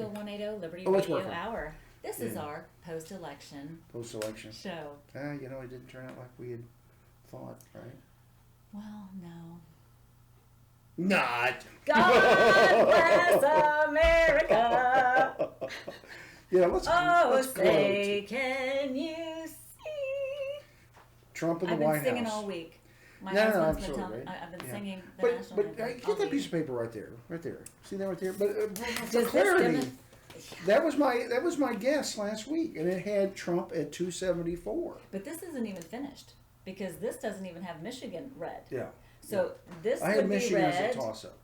20180 Liberty Oh, it's Radio working. Hour. This is Yeah. our post-election Post-election. show. It didn't turn out like we had thought, right? Well, no. Not. God bless America. Yeah, let's say, quote can you see? Trump in the I've White been singing House. all week. My No, husband's been absolutely, telling right? I've been Yeah. singing the But national get anthem that all piece of week. paper right there. See that right there? But for Does this clarity, that was my guess last week, and it had Trump at 274. But this isn't even finished because this doesn't even have Michigan red. Yeah. So this I had would be Michigan as red. a toss-up.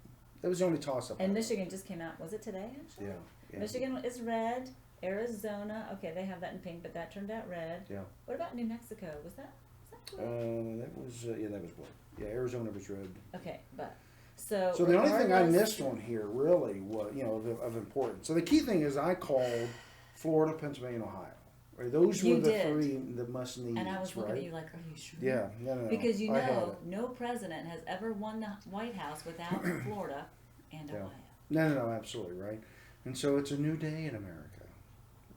That was the only toss-up. And Michigan just came out. Was it today, actually? Yeah. Michigan is red. Arizona, okay, they have that in pink, but that turned out red. Yeah. What about New Mexico? Was that blue? That was that was blue. Yeah, Arizona was red. Okay, but so So the only thing I regardless- missed on here really was of importance. So the key thing is I called Florida, Pennsylvania, and Ohio. Right? Those You were the did. three the must needs. And I was looking right? at you like, are you sure? Yeah, no. Because you I had know, it. no president has ever won the White House without Florida and Yeah. Ohio. No, absolutely right. And so it's a new day in America,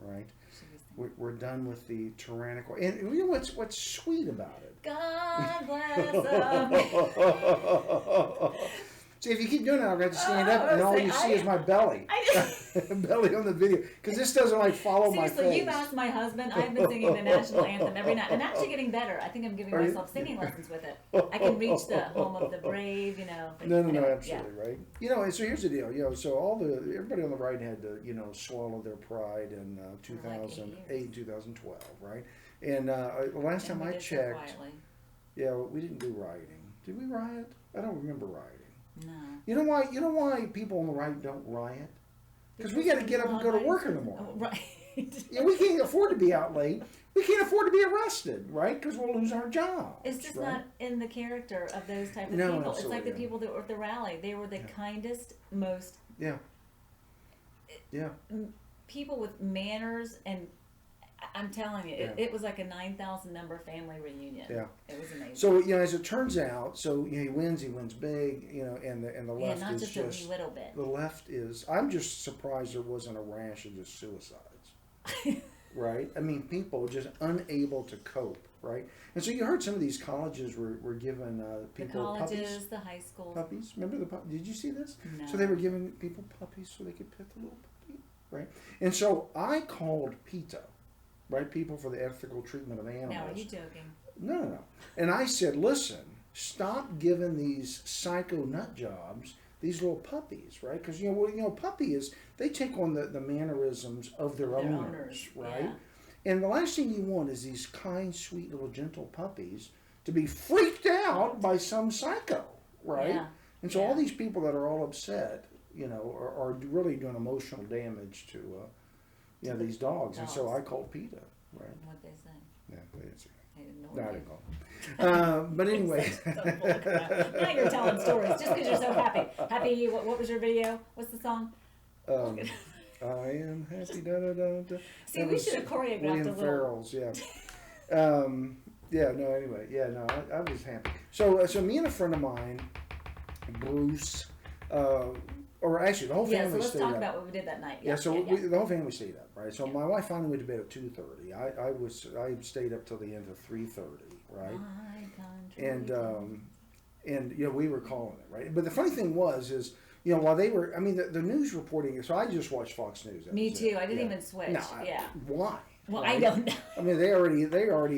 right? Should we sing? We're done with the tyrannical. And you know what's sweet about it? God bless America. See, if you keep doing it, I'll have to stand up, and all you see is my belly, belly on the video, because this doesn't follow my face. Seriously, you've asked my husband. I've been singing the national anthem every night. I'm actually getting better. I think I'm giving Are you? myself singing lessons with it. I can reach the home of the brave, but No, anyway, absolutely right. And so here's the deal. So everybody on the right had to, swallow their pride in 2008, 2012, right? And last time we I did so checked, quietly. we didn't do rioting. Did we riot? I don't remember rioting. No. You know why people on the right don't riot? Because we got to get up and go to work in the morning. Oh, right. Yeah, we can't afford to be out late. We can't afford to be arrested, right? Because we'll lose our jobs. It's just right? not in the character of those type of No, people. It's like the absolutely, people that were at the rally. They were the kindest, most Yeah. people with manners, and I'm telling you, it was like a 9,000 member family reunion. Yeah. It was amazing. So as it turns out, he wins big, and the left not is just a wee little bit. The left is. I'm just surprised there wasn't a rash of just suicides. Right? I mean, people just unable to cope, right? And so you heard some of these colleges were giving people the colleges, puppies. the high schools. Puppies. Remember the puppies? Did you see this? No. So they were giving people puppies so they could pet the little puppy, right? And so I called PETA, right? People for the Ethical Treatment of Animals. Now, are you joking? No. And I said, listen, stop giving these psycho nut jobs these little puppies, right? Because puppies, they take on the mannerisms of their owners, right? Yeah. And the last thing you want is these kind, sweet little gentle puppies to be freaked out by some psycho, right? Yeah. And so all these people that are all upset, are really doing emotional damage to these dogs. And so I called PETA, right? What'd they say? Yeah, they didn't say. They No, I ignored didn't you. call. But anyway. Now you're telling stories just because you're so happy. Happy, what was your video? What's the song? I am happy. Da, da, da, da. See, That we was should have choreographed William a little. Farrell's, yeah. I was happy. So me and a friend of mine, Bruce, or actually the whole family Yeah, so let's stayed talk up. about what we did that night. The whole family stayed up, right? So my wife finally went to bed at 2:30. I stayed up till the end of 3:30, right? My country. And we were calling it, right? But the funny thing is while they were, the news reporting. So I just watched Fox News. Me too. I didn't even switch. No, why? Well, right? I don't know. They already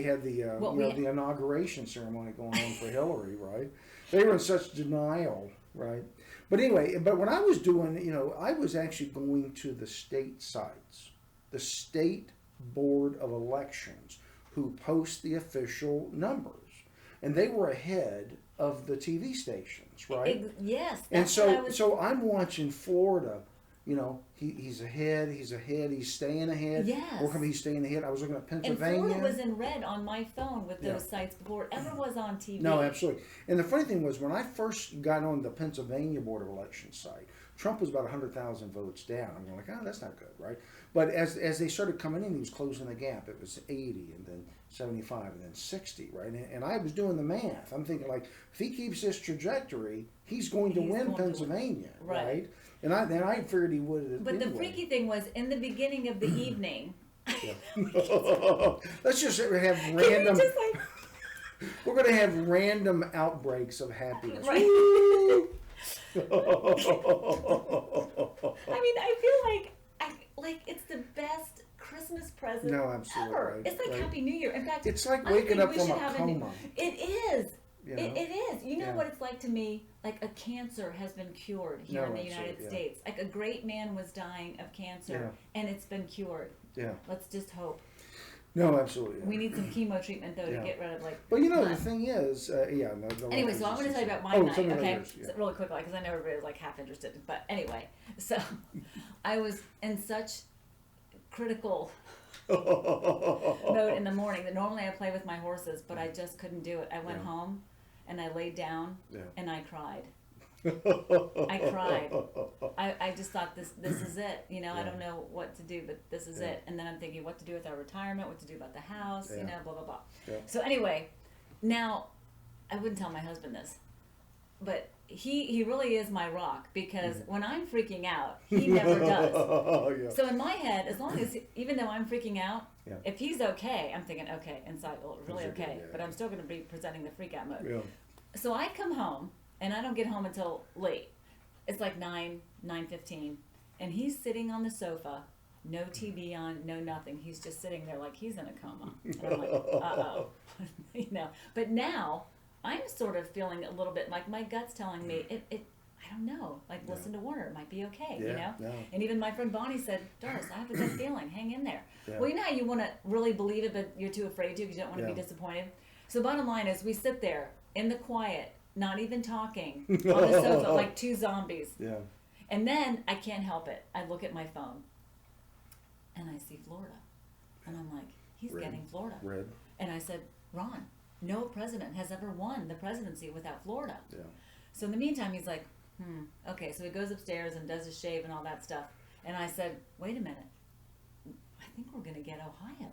had the we- the inauguration ceremony going on for Hillary, right? They were in such denial, right? But anyway, when I was doing, I was actually going to the state sites, the state board of elections, who post the official numbers, and they were ahead of the TV stations, right? Yes. And that's what I was- so I'm watching Florida. He's ahead. He's staying ahead. Yes. He's staying ahead. I was looking at And Pennsylvania. Florida was in red on my phone with those sites before it ever was on TV. No, absolutely. And the funny thing was, when I first got on the Pennsylvania Board of Elections site, Trump was about 100,000 votes down. I'm going like, oh, that's not good, right? But as they started coming in, he was closing the gap. It was 80, and then 75, and then 60, right? And I was doing the math. I'm thinking like, if he keeps this trajectory, he's going to win Pennsylvania, right? And I figured he would. But the freaky thing was, in the beginning of the evening. Yeah. Let's just have random. We're going to have random outbreaks of happiness. Right. I mean, I feel like it's the best Christmas present ever. Right, it's like Happy New Year. In fact, it's like waking up from a coma. It is. You know? It is. You know what it's like to me? Like a cancer has been cured here in the United States. Like a great man was dying of cancer, and it's been cured. Yeah. Let's just hope. No, absolutely. We need some chemo treatment though to get rid of like. But you know the thing is, Anyway, so I'm going to tell you about my night, okay? So really quickly, because I know everybody was like half interested. But anyway, so I was in such critical mode in the morning that normally I play with my horses, but I just couldn't do it. I went home and I laid down and I cried. I cried. I just thought this is it. You know, I don't know what to do, but this is it. And then I'm thinking what to do with our retirement, what to do about the house, you know, blah, blah, blah. Yeah. So anyway, now I wouldn't tell my husband this, but he really is my rock, because when I'm freaking out, he never does. So in my head, as long as, even though I'm freaking out, if he's okay, I'm thinking, okay, inside, well, really okay, but I'm still going to be presenting the freak out mode. Yeah. So I come home, and I don't get home until late. It's like 9:15, and he's sitting on the sofa, no TV on, no nothing. He's just sitting there like he's in a coma. And I'm like, uh-oh. You know. But now I'm sort of feeling a little bit like my gut's telling me it I don't know. Like listen to Warner, it might be okay, you know? Yeah. And even my friend Bonnie said, Doris, I have a good feeling. Hang in there. Yeah. Well, you know how you want to really believe it, but you're too afraid to because you don't want to be disappointed. So bottom line is we sit there in the quiet, not even talking, on the sofa like two zombies. Yeah. And then I can't help it. I look at my phone and I see Florida. And I'm like, he's getting Florida. Red. And I said, Ron, no president has ever won the presidency without Florida. Yeah. So in the meantime, he's like, okay. So he goes upstairs and does his shave and all that stuff. And I said, wait a minute. I think we're going to get Ohio.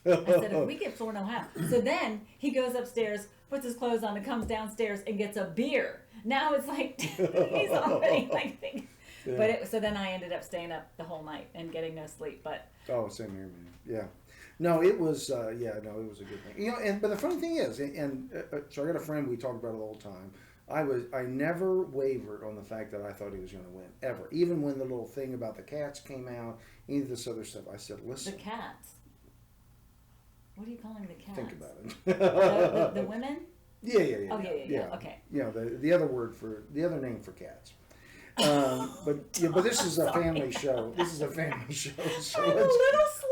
I said, if we get Florida and Ohio. So then he goes upstairs, puts his clothes on, and comes downstairs and gets a beer. Now it's like, he's already like thinking. Yeah. But so then I ended up staying up the whole night and getting no sleep. But same here, man. Yeah. No, it was, it was a good thing. You know, but the funny thing is, so I got a friend, we talk about it all the time. I never wavered on the fact that I thought he was going to win, ever. Even when the little thing about the cats came out, any of this other stuff, I said, listen. The cats? What are you calling the cats? Think about it. the women? Yeah. Oh, yeah. Okay. You know, the other name for cats. But this is a family show. This is a family show. So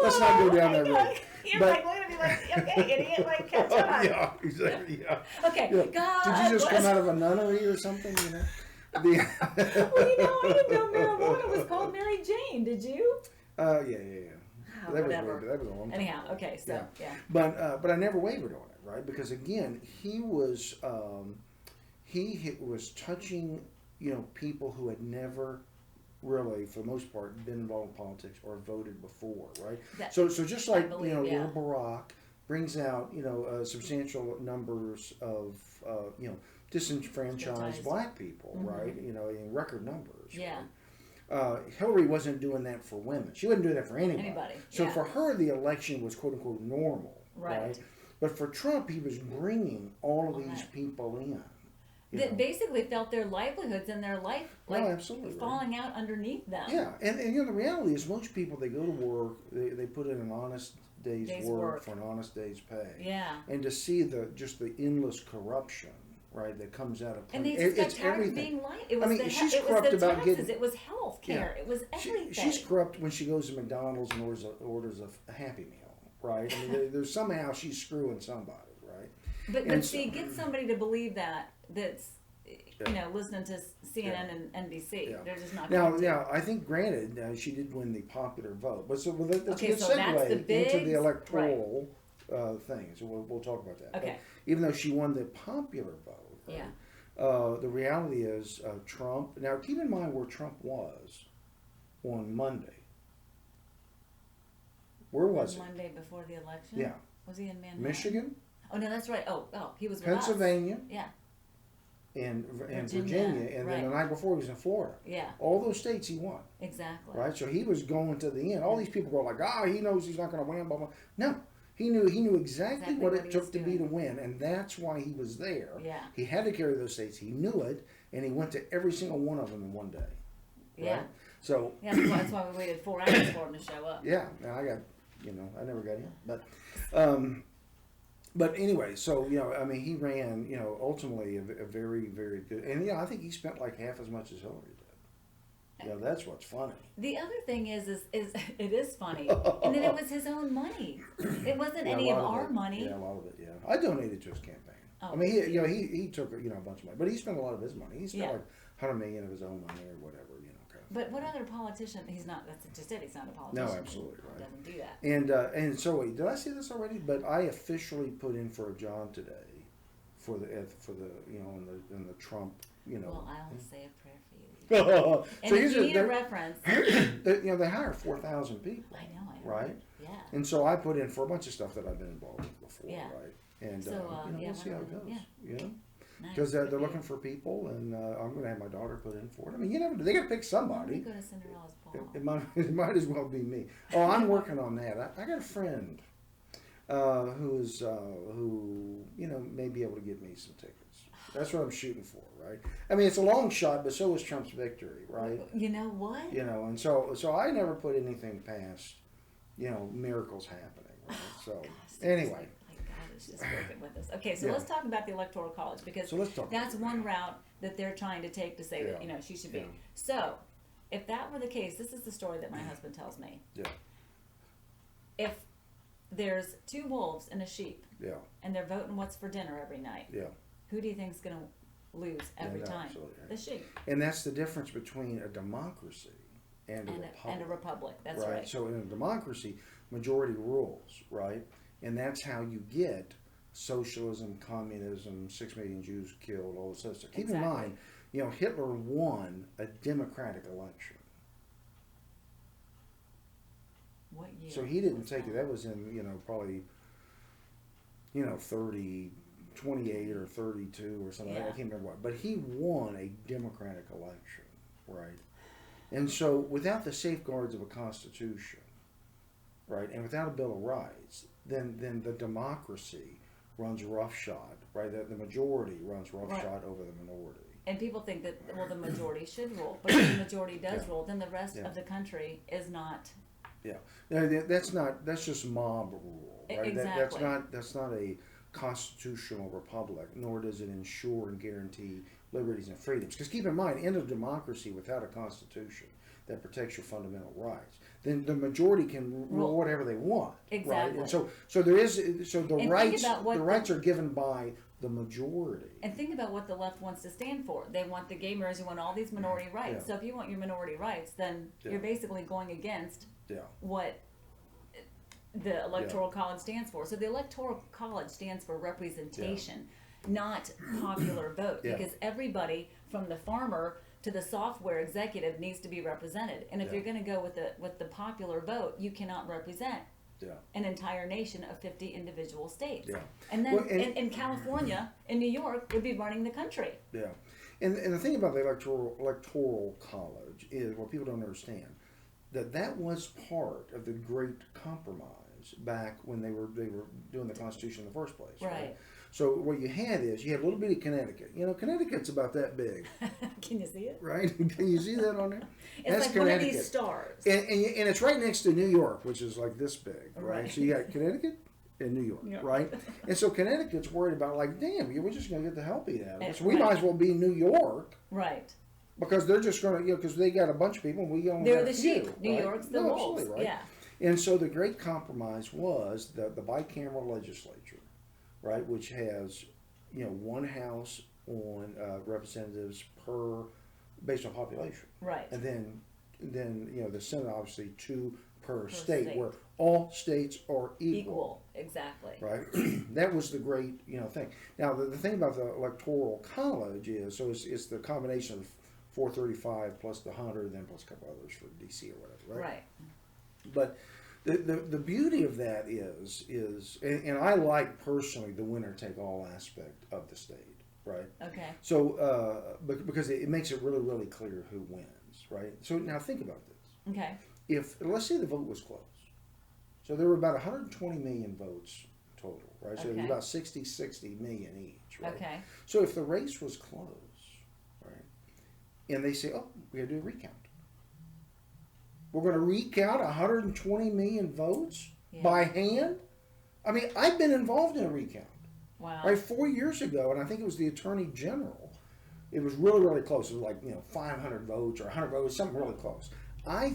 let's not go down that road. You're like, look at me like, okay, idiot, like, catch up. Yeah, exactly, yeah. Okay, yeah. God Did you just come out of a nunnery or something, you know? Well, you know, I didn't know marijuana was called Mary Jane, did you? Yeah. Oh, that whatever. That was a long time. Anyhow, okay, so, yeah. But I never wavered on it, right? Because, again, he was touching, you know, people who had never really, for the most part, been involved in politics or voted before, right? So just like, little Barack brings out, substantial numbers of, disenfranchised black people, right? You know, in record numbers. Yeah. Right? Hillary wasn't doing that for women. She wasn't doing that for anybody. So for her, the election was quote unquote normal, right? But for Trump, he was bringing all of these people in. That basically felt their livelihoods and their life absolutely, falling out underneath them. Yeah, and the reality is most people, they go to work, they put in an honest day's work for an honest day's pay. Yeah. And to see the endless corruption, right, that comes out of and they got tired of being it was she's corrupt about taxes, it was health care, it was everything. She's corrupt when she goes to McDonald's and orders a Happy Meal, right? I mean, there's somehow she's screwing somebody, right? But see, get somebody to believe that's listening to CNN and NBC. They're just not. Now, I think, granted, she did win the popular vote, but that's a good segue into the electoral thing. So we'll talk about that. Okay. But even though she won the popular vote, right, the reality is Trump. Now, keep in mind where Trump was on Monday. Where was he? Monday before the election? Yeah. Was he in Manhattan? Michigan? Oh, no, that's right. Oh, he was with Pennsylvania? us. Yeah. And Virginia, Virginia. And then the night before he was in Florida. Yeah. All those states he won. Exactly. Right? So he was going to the end. All these people go like, he knows he's not going to win, blah, blah. No. He knew exactly what it took to be to win, and that's why he was there. Yeah. He had to carry those states. He knew it, and he went to every single one of them in one day. Right? Yeah. So. Yeah, that's why we waited 4 hours for him to show up. Yeah, and I got, I never got in, but anyway, so I mean, he ran, ultimately a very, very good, and I think he spent like half as much as Hillary did. That's what's funny. The other thing is it is funny, and then it was his own money. It wasn't any of our money. Yeah, a lot of it. Yeah, I donated to his campaign. Oh, I mean, he took a bunch of money, but he spent a lot of his money. He spent like $100 million of his own money or whatever. But what other politician? He's not. That's just it. He's not a politician. No, absolutely right. He doesn't do that. And so wait, did I say this already? But I officially put in for a job today, for the in the Trump. Well, I'll say a prayer for you. And So if you need a reference, they hire 4,000 people. I know. Right. Yeah. And so I put in for a bunch of stuff that I've been involved with before. Yeah. Right. And So, we'll see how it goes. Yeah. Because they're looking for people, and I'm going to have my daughter put in for it. I mean, they got to pick somebody. Go to Cinderella's ball. It might as well be me. Oh, I'm working on that. I got a friend who may be able to get me some tickets. That's what I'm shooting for, right? I mean, it's a long shot, but so is Trump's victory, right? You know what? And so I never put anything past, miracles happening, right? So anyway. Just working with us. Okay, so let's talk about the Electoral College, because that's one route that they're trying to take to say that she should be. So, if that were the case, this is the story that my husband tells me. Yeah. If there's 2 wolves and a sheep, and they're voting what's for dinner every night, who do you think is going to lose every time? Right. The sheep. And that's the difference between a democracy and a republic. And a republic. That's right. So in a democracy, majority rules, right? And that's how you get socialism, communism, 6 million Jews killed, all this other stuff. Keep in mind, Hitler won a democratic election. What year? So he didn't take it. That was in, probably, 28 or 32 or something. I can't remember what. But he won a democratic election, right? And so without the safeguards of a constitution, right, and without a Bill of Rights, then the democracy runs roughshod, right? The majority runs roughshod over the minority. And people think that, the majority should rule. But if the majority does rule, then the rest of the country is not. Yeah. That's just mob rule, right? Exactly. That's not a constitutional republic, nor does it ensure and guarantee liberties and freedoms. Because keep in mind, in a democracy without a constitution that protects your fundamental rights, then the majority can rule whatever they want. Exactly. Right? And so the rights are given by the majority. And think about what the left wants to stand for. They want the gamers, you want all these minority rights. So if you want your minority rights, then you're basically going against what the Electoral College stands for. So the Electoral College stands for representation, not popular vote, because everybody from the farmer to the software executive needs to be represented. And if you're going to go with the popular vote, you cannot represent an entire nation of 50 individual states. Yeah. And then in California, in New York, would be running the country. Yeah. And the thing about the Electoral College is what people don't understand, that was part of the Great Compromise back when they were doing the Constitution in the first place. Right. So what you had is you had a little bit of Connecticut. Connecticut's about that big. Can you see it? Right? Can you see that on there? It's That's like Connecticut. one of these stars. And it's right next to New York, which is like this big. Right? So you got Connecticut and New York, right? And so Connecticut's worried about damn, we're just going to get the hell beat out of us. So we might as well be New York. Right. Because they're just going to, because they got a bunch of people and we only got a few. They're the sheep. New York's the wolves. Right? Yeah. And so the Great Compromise was the bicameral legislature, right, which has, one house on representatives based on population. Right. And then the Senate obviously 2 per state, where all states are Equal, exactly. right? That was the great, thing. Now, the thing about the Electoral College is, so it's the combination of 435 plus the 100, then plus a couple others for DC or whatever, right? Right. But the beauty of that is and I like personally the winner take all aspect of the state, right? Okay. So because it makes it really, really clear who wins, right? So now think about this. Okay. If let's say the vote was close, so there were about 120 million votes total, right? So Okay. about 60 million each, right? Okay. So if the race was close, right, and they say, oh, we got to do a recount. We're going to recount 120 million votes Yeah. by hand? I mean, I've been involved in a recount, Wow. right, 4 years ago, and I think it was the Attorney General. It was really, really close. It was like, 500 votes or 100 votes, something really close. I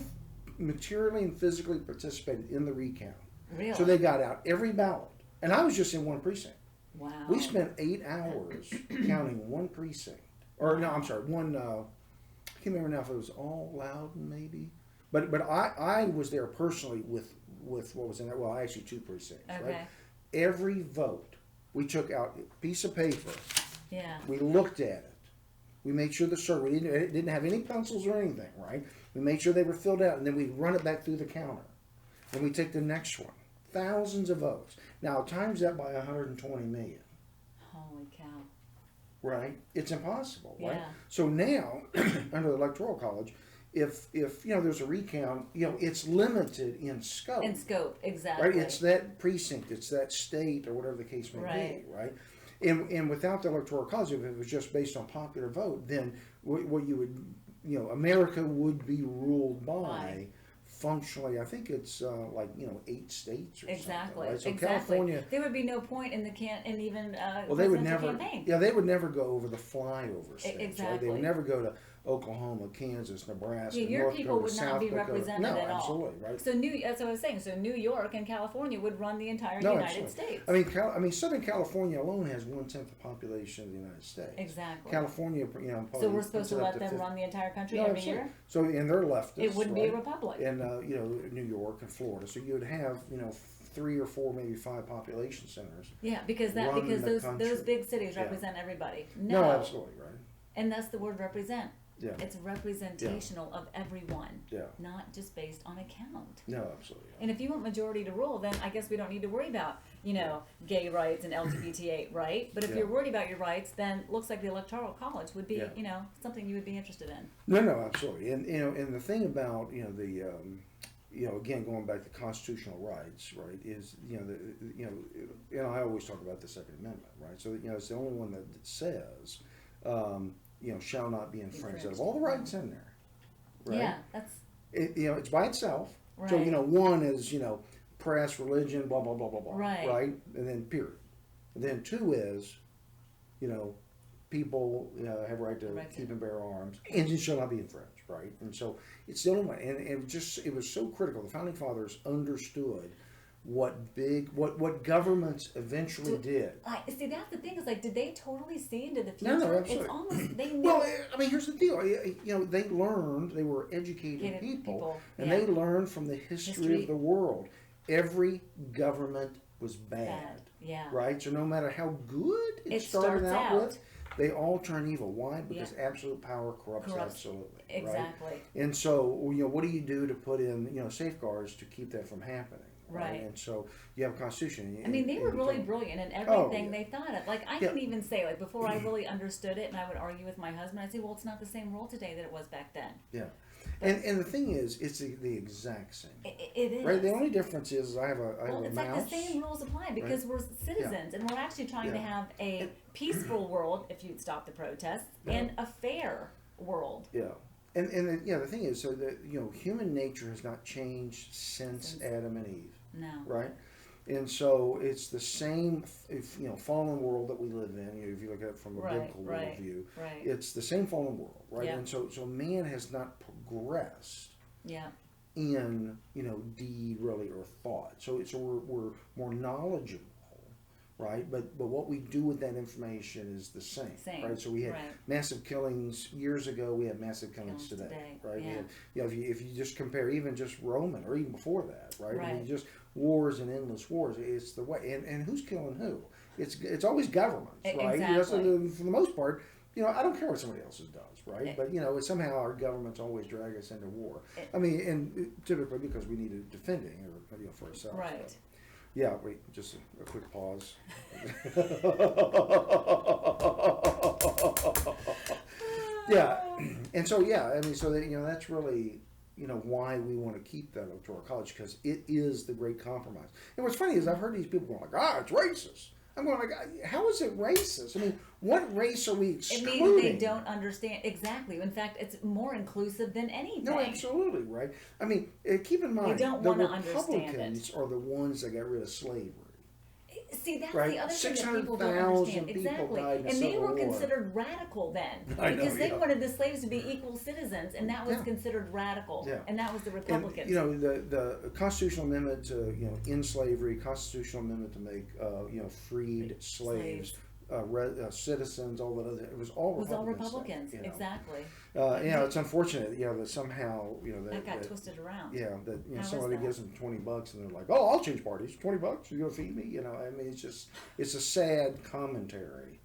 materially and physically participated in the recount. Really? So they got out every ballot. And I was just in one precinct. Wow. We spent 8 hours counting one precinct. Or, no, I'm sorry, one, I can't remember now if it was all Loudon maybe. But I was there personally with what was in there. Well, actually 2 precincts, Okay. right? Every vote, we took out a piece of paper. Yeah. We looked at it. We made sure it didn't have any pencils or anything, right? We made sure they were filled out, and then we run it back through the counter. Then we take the next one. Thousands of votes. Now, times that by 120 million, Holy cow. right? It's impossible, right? Yeah. So now, under the Electoral College, if there's a recount, it's limited in scope. In scope, exactly. Right? It's that precinct, it's that state, or whatever the case may Right. be, right? And without the Electoral College, if it was just based on popular vote, then what you would, America would be ruled by Right. functionally, I think it's 8 states or Exactly. something. Right? So exactly. California, There would be no point in in even well, they would presidential never, campaign. yeah, they would never go over the flyover states, right? They exactly. would never go to Oklahoma, Kansas, Nebraska, Yeah, your North people Dakota, would not South be Dakota. represented No, at all. absolutely, right? So that's what I was saying. So New York and California would run the entire No, United absolutely. States. I mean, Southern California alone has 1/10 the population of the United States. Exactly. California, probably So we're supposed to puts it up let them 50. run the entire country No, every absolutely. year? So, and they're leftists. It wouldn't be a right? republic. And New York and Florida. So you would have 3 or 4, maybe 5 population centers. Yeah, because Run the those country. big cities Yeah. represent everybody. No, absolutely, right? And that's the word represent. Yeah. It's representational of everyone, Yeah. not just based on a count. No, absolutely. And if you want majority to rule, then I guess we don't need to worry about, gay rights and LGBT, right? But if Yeah. you're worried about your rights, then it looks like the Electoral College would be, Yeah. something you would be interested in. No, absolutely. And and the thing about again going back to constitutional rights, right? Is and I always talk about the Second Amendment, right? So it's the only one that says, shall not be infringed. Out of all the rights in there, right? Yeah, that's It's by itself. right. So one is press, religion, blah blah blah blah blah, Right. And then period. And then 2 is, people have a right to Right to- keep and bear arms, and it shall not be infringed, right? And so it's the only one, and it was so critical. The founding fathers understood what governments eventually did. See, that's the thing is like, did they totally see into the No, future? absolutely. It's almost they knew. Well, I mean, here's the deal. They learned. They were educated people, and yeah. they learned from the history History. of the world. Every government was bad, Bad. Yeah. right? So no matter how good it starts started out out. with, they all turn evil. Why? Because absolute power corrupts absolutely. Right? Exactly. And so, what do you do to put in, safeguards to keep that from happening? Right. And so you have a constitution. I mean, they were really brilliant in everything they thought of. Like, I Yeah. can even say, like, before I really understood it, and I would argue with my husband, I'd say, well, it's not the same rule today that it was back then. Yeah. And the thing is, it's the exact same. It is. Right. The only difference is I have a Well, a it's mouse. like the same rules apply because we're citizens and we're actually trying to Yeah. have a peaceful world, if you'd stop the protests, and a fair world. Yeah. And the thing is, so that human nature has not changed since Adam and Eve, No. right? And so it's the same, fallen world that we live in. If you look at it from a biblical worldview, Right. it's the same fallen world, right? Yeah. And so man has not progressed Yeah. in deed really or thought. So we're more knowledgeable, right? But what we do with that information is the same, right? So we had massive killings years ago. We have massive killings today, right? Yeah. We have, you know, if you just compare even just Roman or even before that, right? Right. I mean, just wars and endless wars. It's the way, and who's killing who? It's always governments, right? Exactly. So for the most part, you know, I don't care what somebody else does, right? But you know, somehow our governments always drag us into war. I mean, and typically because we need defending or, you know, for ourselves. Right. But, yeah, wait, just a quick pause. Yeah, and so yeah, I mean, so that, you know, that's really, you know, why we want to keep that electoral college, because it is the great compromise. And what's funny is I've heard these people going like, it's racist. I'm going like, how is it racist? I mean, what race are we excluding? It means they don't understand. Exactly. In fact, it's more inclusive than anything. No, absolutely, right? I mean, keep in mind, don't the want to understand Republicans are the ones that got rid of slavery. See, that's right? the other thing that 600,000 people don't understand. people Exactly. died in the And they Civil were War. considered radical then. I know, Because they yeah. wanted the slaves to be equal citizens, and that was Yeah. considered radical. Yeah. And that was the Republicans. And, you know, the constitutional amendment to, you know, end slavery, constitutional amendment to make, you know, freed slaves, citizens, all that other, it was all It was all Republican Republicans. stuff, you know. Exactly. You know, it's unfortunate, you know, that somehow, you know, That got twisted around. Yeah, that, you know, How is somebody that? gives them $20 and they're like, oh, I'll change parties. $20, you're gonna feed me? You know, I mean, it's just, it's a sad commentary,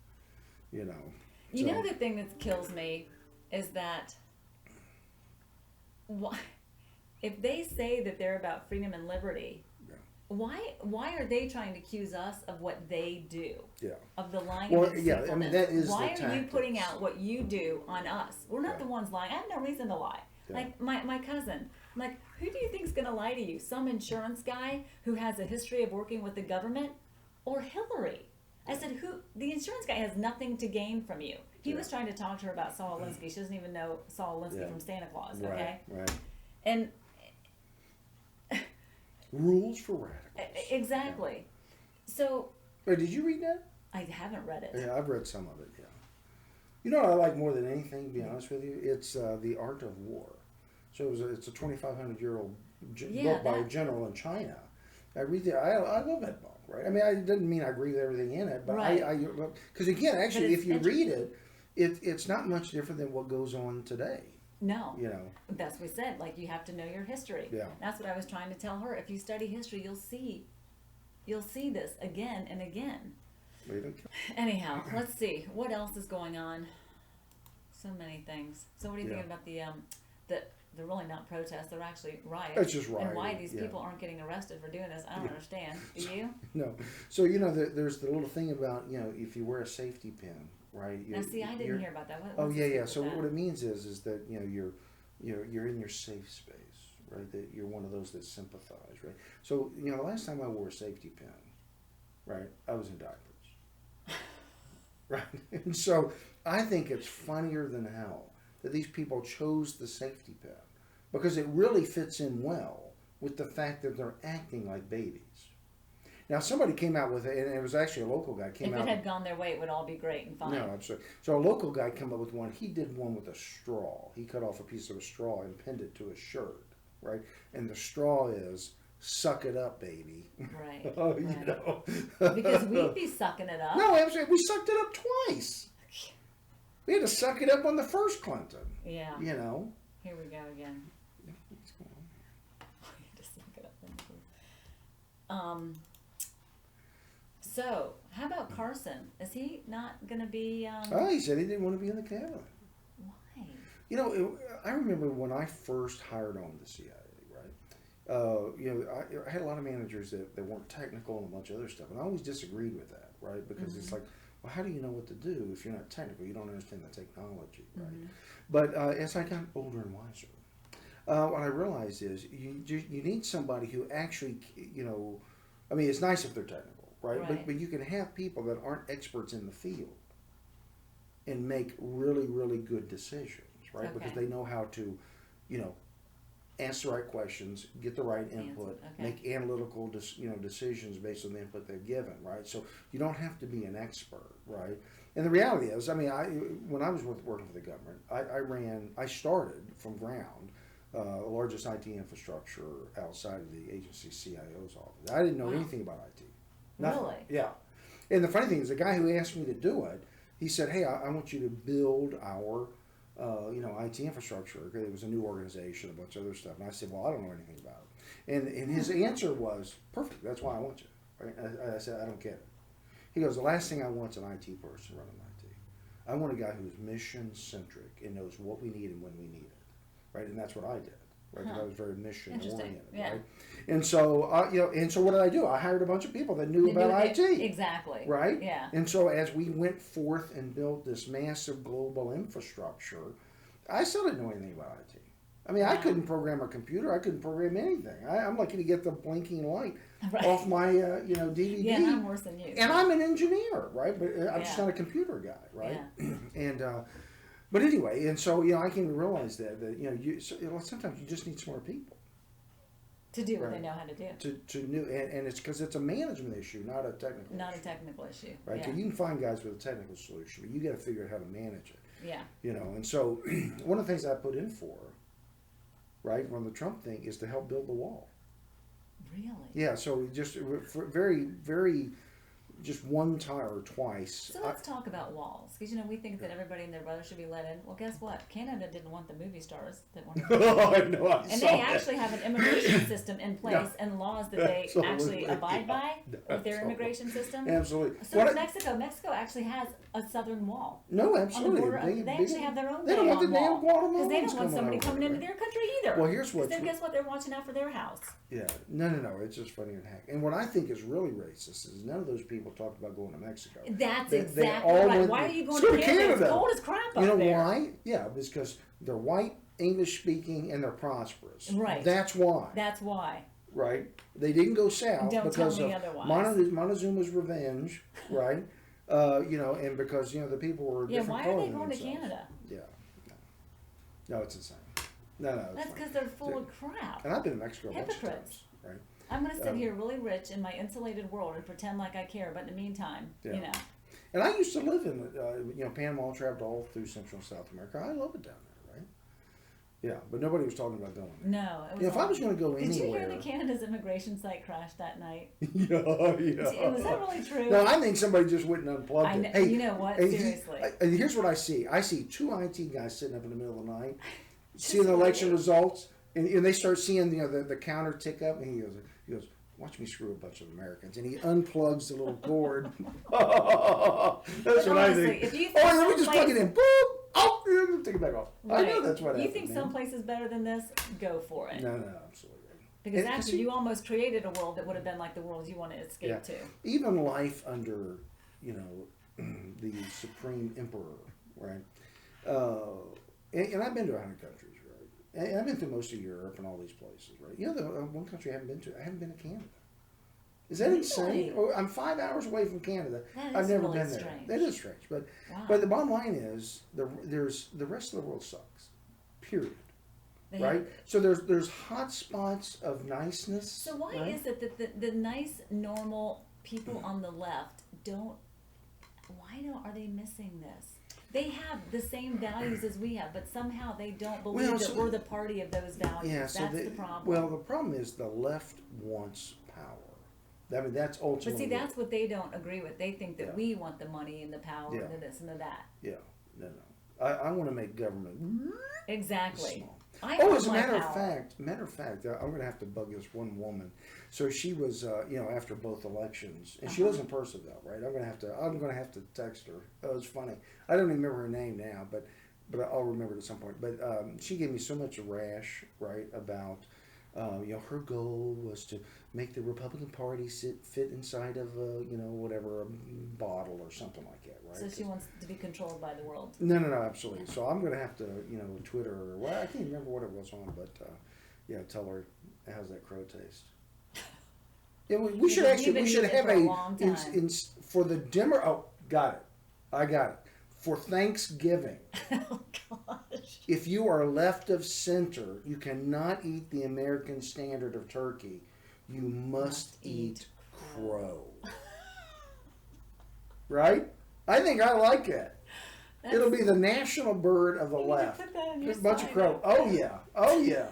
you know. You So- know, the thing that kills me is that why, if they say that they're about freedom and liberty, Yeah. why are they trying to accuse us of what they do? Yeah. Of the lying Well, and yeah, I deceitfulness? mean, that is why the are you putting tactics. out what you do on us? We're not Yeah. the ones lying. I have no reason to lie. Yeah. Like my cousin, I'm like, who do you think's gonna lie to you? Some insurance guy who has a history of working with the government, or Hillary? I said, the insurance guy has nothing to gain from you. He Yeah. was trying to talk to her about Saul Alinsky. She doesn't even know Saul Alinsky Yeah. from Santa Claus, Right, okay? right. And Rules for radicals. exactly. So Wait, did you read that? I haven't read it. Yeah, I've read some of it, yeah. You know what I like more than anything, to be honest with you? It's The Art of War. So it's a 2,500-year-old Yeah, book by a that- general in China. I read it. I love that book, right? I mean, it doesn't mean I agree with everything in it, but Right. because again, actually, it's if you read it, it's not much different than what goes on today, No. you know. That's what we said. Like, you have to know your history. Yeah. That's what I was trying to tell her. If you study history, you'll see this again and again. Anyhow, let's see what else is going on. So many things. So what do you think about they're really not protests, they're actually riots. It's just And why rioting, these yeah. people aren't getting arrested for doing this, I don't understand. Do you? No. So, you know, there's the little thing about, you know, if you wear a safety pin, right? Now see, I didn't hear about that. Oh, What's yeah, the yeah. deal So with what that? it means is that, you know, you're in your safe space, right? That you're one of those that sympathize, right? So, you know, the last time I wore a safety pin, right, I was in diapers, right? And so I think it's funnier than hell that these people chose the safety pin, because it really fits in well with the fact that they're acting like babies. Now, somebody came out with it, and it was actually a local guy came If out. it had gone their way, it would all be great and fine. No, absolutely. So a local guy came up with one. He did one with a straw. He cut off a piece of a straw and pinned it to his shirt, right? And the straw is "Suck it up, baby." Right. Oh, right. you know. Because we'd be sucking it up. No, absolutely. We sucked it up twice. We had to suck it up on the first Clinton. Yeah. You know. Here we go again. What's going on? Just look it up. So, how about Carson? Is he not going to be? Oh, he said he didn't want to be in the cabinet. Why? You know, I remember when I first hired on the CIA, right? You know, I had a lot of managers that weren't technical and a bunch of other stuff, and I always disagreed with that, right? Because it's like, well, how do you know what to do if you're not technical? You don't understand the technology, right? But as I got older and wiser, what I realized is you need somebody who actually, you know, I mean, it's nice if they're technical, right? Right. But you can have people that aren't experts in the field and make really, really good decisions, right? Because Okay. they know how to, you know, ask the right questions, get the right input, Okay. make analytical, decisions based on the input they're given, right? So you don't have to be an expert, right? And the reality is, I mean, when I was working for the government, I started from ground, the largest IT infrastructure outside of the agency CIO's office. I didn't know Wow. anything about IT. Nothing. Really? Yeah. And the funny thing is, the guy who asked me to do it, he said, "Hey, I want you to build our, IT infrastructure." Okay, it was a new organization, a bunch of other stuff. And I said, "Well, I don't know anything about it." And his answer was, "Perfect. That's why I want you." Right? I said, "I don't get it." He goes, "The last thing I want is an IT person running IT. I want a guy who's mission centric and knows what we need and when we need it." Right? And that's what I did. Right? Because I was very mission oriented. Yeah. Right? And so, and so what did I do? I hired a bunch of people that knew about IT. Exactly. Right? Yeah. And so as we went forth and built this massive global infrastructure, I still didn't know anything about IT. I mean, I couldn't program a computer. I couldn't program anything. I'm lucky to get the blinking light off my, DVD. Yeah, and I'm worse than you. And I'm an engineer, right? But I'm just not a computer guy, right? Yeah. And, but anyway, and so, I came to realize that sometimes you just need smart people. To do what they know how to do. And it's because it's a management issue, not a technical Not issue. a technical issue. Right? Yeah. Because you can find guys with a technical solution, but you got to figure out how to manage it. Yeah. And so one of the things I put in for, right, from the Trump thing is to help build the wall. Really? Yeah, so just for very, very, just one time or twice. So let's talk about walls, because we think that everybody and their brother should be let in. Well, guess what? Canada didn't want the movie stars that wanted to. And they actually have an immigration system in place and laws that they actually abide by with their immigration system. Absolutely. So in Mexico actually has a southern wall. No, absolutely. On the border, they actually have their own. They don't want the damn Guatemalans because they don't want somebody coming into their country either. Well, here's what. Then guess what? They're watching out for their house. Yeah, no. It's just funny and heck. And what I think is really racist is none of those people talked about going to Mexico. That's exactly right. Why are you going to Canada? It's cold as crap up there. You know why? Yeah, because they're white, English speaking, and they're prosperous. Right. That's why. That's why. Right. They didn't go south because of Montezuma's revenge. Right. And because the people were different. Why are they going to Canada? Yeah. No, it's insane. No. That's because they're full of crap. And I've been to Mexico a bunch of Hypocrites. times. Right. I'm going to sit here really rich in my insulated world and pretend like I care, but in the meantime, And I used to live in, Panama, traveled all through Central and South America. I love it down there, right? Yeah, but nobody was talking about going there. No. It was if I was going to go anywhere. Did you hear that Canada's immigration site crashed that night? Yeah. Was that really true? No, I think somebody just went and unplugged it. Hey, you know what? Seriously. Here's what I see. I see two IT guys sitting up in the middle of the night, seeing the election results, and they start seeing the counter tick up, and he goes, "Watch me screw a bunch of Americans," and he unplugs the little cord. That's what I think. If you let me just plug it in. Boop. Oh, take it back off. Right. I know that's what you think some place is better than this? Go for it. No, absolutely. Because actually, you almost created a world that would have been like the world you want to escape to. Even life under, the supreme emperor, right? And I've been to 100 countries, right? And I've been to most of Europe and all these places, right? The one country I haven't been to Canada. Is that insane? I'm 5 hours away from Canada. I've never been there. Strange. That is strange, but the bottom line is the rest of the world sucks. Period. Right? So there's hot spots of niceness. So why is it that the nice, normal people on the left are they missing this? They have the same values as we have, but somehow they don't believe that we're the party of those values. Yeah, that's the problem. Well, the problem is the left wants power. I mean, that's ultimately. But see, that's what they don't agree with. They think that we want the money and the power and the this and the that. Yeah, no. I want to make government exactly. small. As a matter of fact, I'm going to have to bug this one woman. So she was, after both elections, and she lives in Purcellville, right? I'm going to have to text her. Oh, it's funny. I don't even remember her name now, but I'll remember it at some point. But she gave me so much rash, right, about. Her goal was to make the Republican Party fit inside of a bottle or something like that, right? So she wants to be controlled by the world. No, absolutely. So I'm going to have to, Twitter her. Well, I can't remember what it was on, but tell her how's that crow taste. Yeah, we should have for the dimmer. Oh, got it. I got it. For Thanksgiving. Oh, gosh. If you are left of center, you cannot eat the American standard of turkey. You must eat crow. Right? I think I like it. It'll be the national bird of the left. Put that on your Just a bunch of sign. crow. Oh, yeah.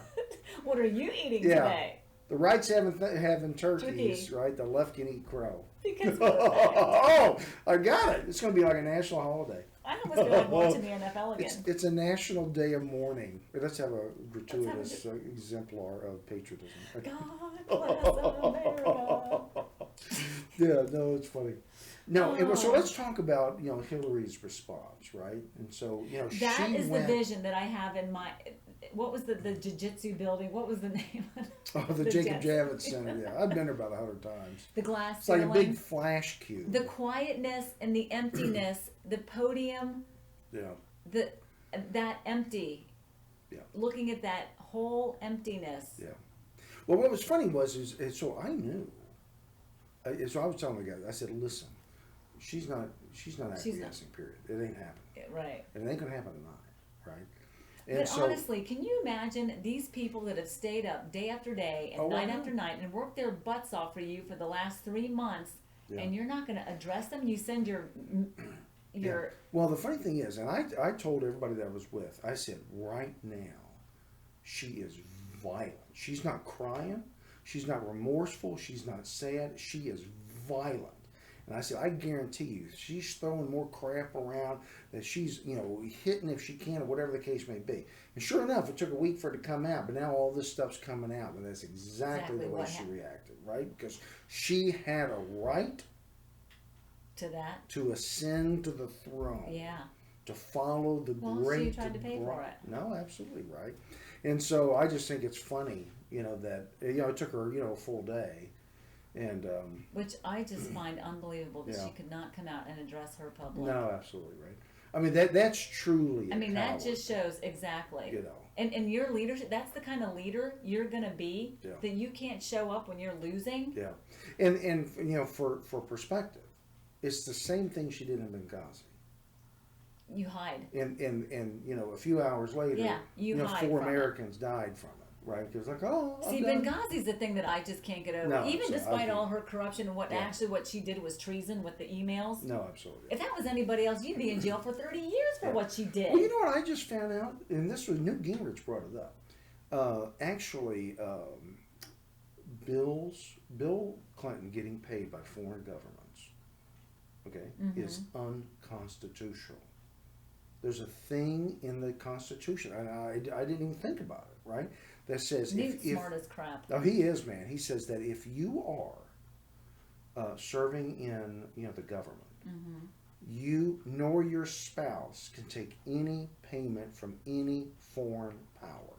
What are you eating today? The right's having turkeys, right? The left can eat crow. Because Oh, I got it. It's going to be like a national holiday. I almost feel like watching the NFL again. It's a national day of mourning. Let's have a gratuitous exemplar of patriotism. God bless America. Yeah, no, it's funny. No, so let's talk about, Hillary's response, right? And so, that is the vision that I have in my. What was the jiu-jitsu building? What was the name of it? Oh, the Jacob Javits Center. Yeah, I've been there about 100 times. The glass It's like ceiling, a big flash cube. the quietness and the emptiness, the podium, Yeah. that empty. Yeah. Looking at that whole emptiness. Yeah. Well, what was funny was, so I knew. So I was telling the guy, I said, listen, she's not acquiescing, period. It ain't happening. Right. And it ain't going to happen tonight, right? And but honestly, can you imagine these people that have stayed up day after day and night after night and worked their butts off for you for the last 3 months, and you're not going to address them? You send your. Well, the funny thing is, and I told everybody that I was with, I said, right now, she is violent. She's not crying. She's not remorseful. She's not sad. She is violent. And I said, I guarantee you, she's throwing more crap around, that she's, hitting if she can, or whatever the case may be. And sure enough, it took a week for it to come out, but now all this stuff's coming out, and that's exactly the way she reacted, right? Because she had a right to ascend to the throne. Yeah. To follow the great. She tried to pay for it. No, absolutely right. And so I just think it's funny, that it took her, a full day. And which I just find unbelievable that she could not come out and address her public. No, absolutely right. I mean that's truly. That just shows exactly. And your leadership, that's the kind of leader you're gonna be. Yeah. That you can't show up when you're losing. Yeah, and for perspective, it's the same thing she did in Benghazi. You hide. And a few hours later, you hide 4 Americans died from it. Right, it was like, See, Benghazi's the thing that I just can't get over. No, even despite all her corruption and what she did was treason with the emails. No, absolutely. If that was anybody else, you'd be in jail for 30 years for what she did. Well, you know what I just found out, and this was Newt Gingrich brought it up. Bill Clinton getting paid by foreign governments, is unconstitutional. There's a thing in the Constitution, and I didn't even think about it, right? That says Newt's smart as crap. Oh, he is, man. He says that if you are serving in the government, you nor your spouse can take any payment from any foreign power.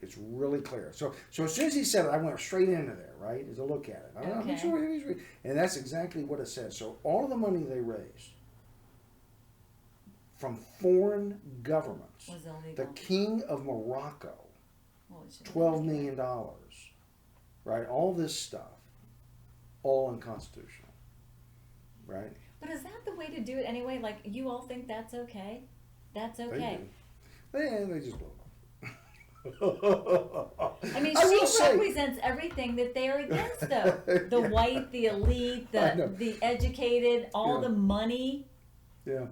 It's really clear. So as soon as he said it, I went straight into there, right? As a look at it. I'm sure he's reading. And that's exactly what it says. So all of the money they raised from foreign governments, was illegal. the King of Morocco, $12 million, right? All this stuff, all unconstitutional, right? But is that the way to do it anyway? Like, you all think that's okay? That's okay. They just blow I mean, she represents everything that they're against, though. The white, the elite, the educated, all the money. Yeah.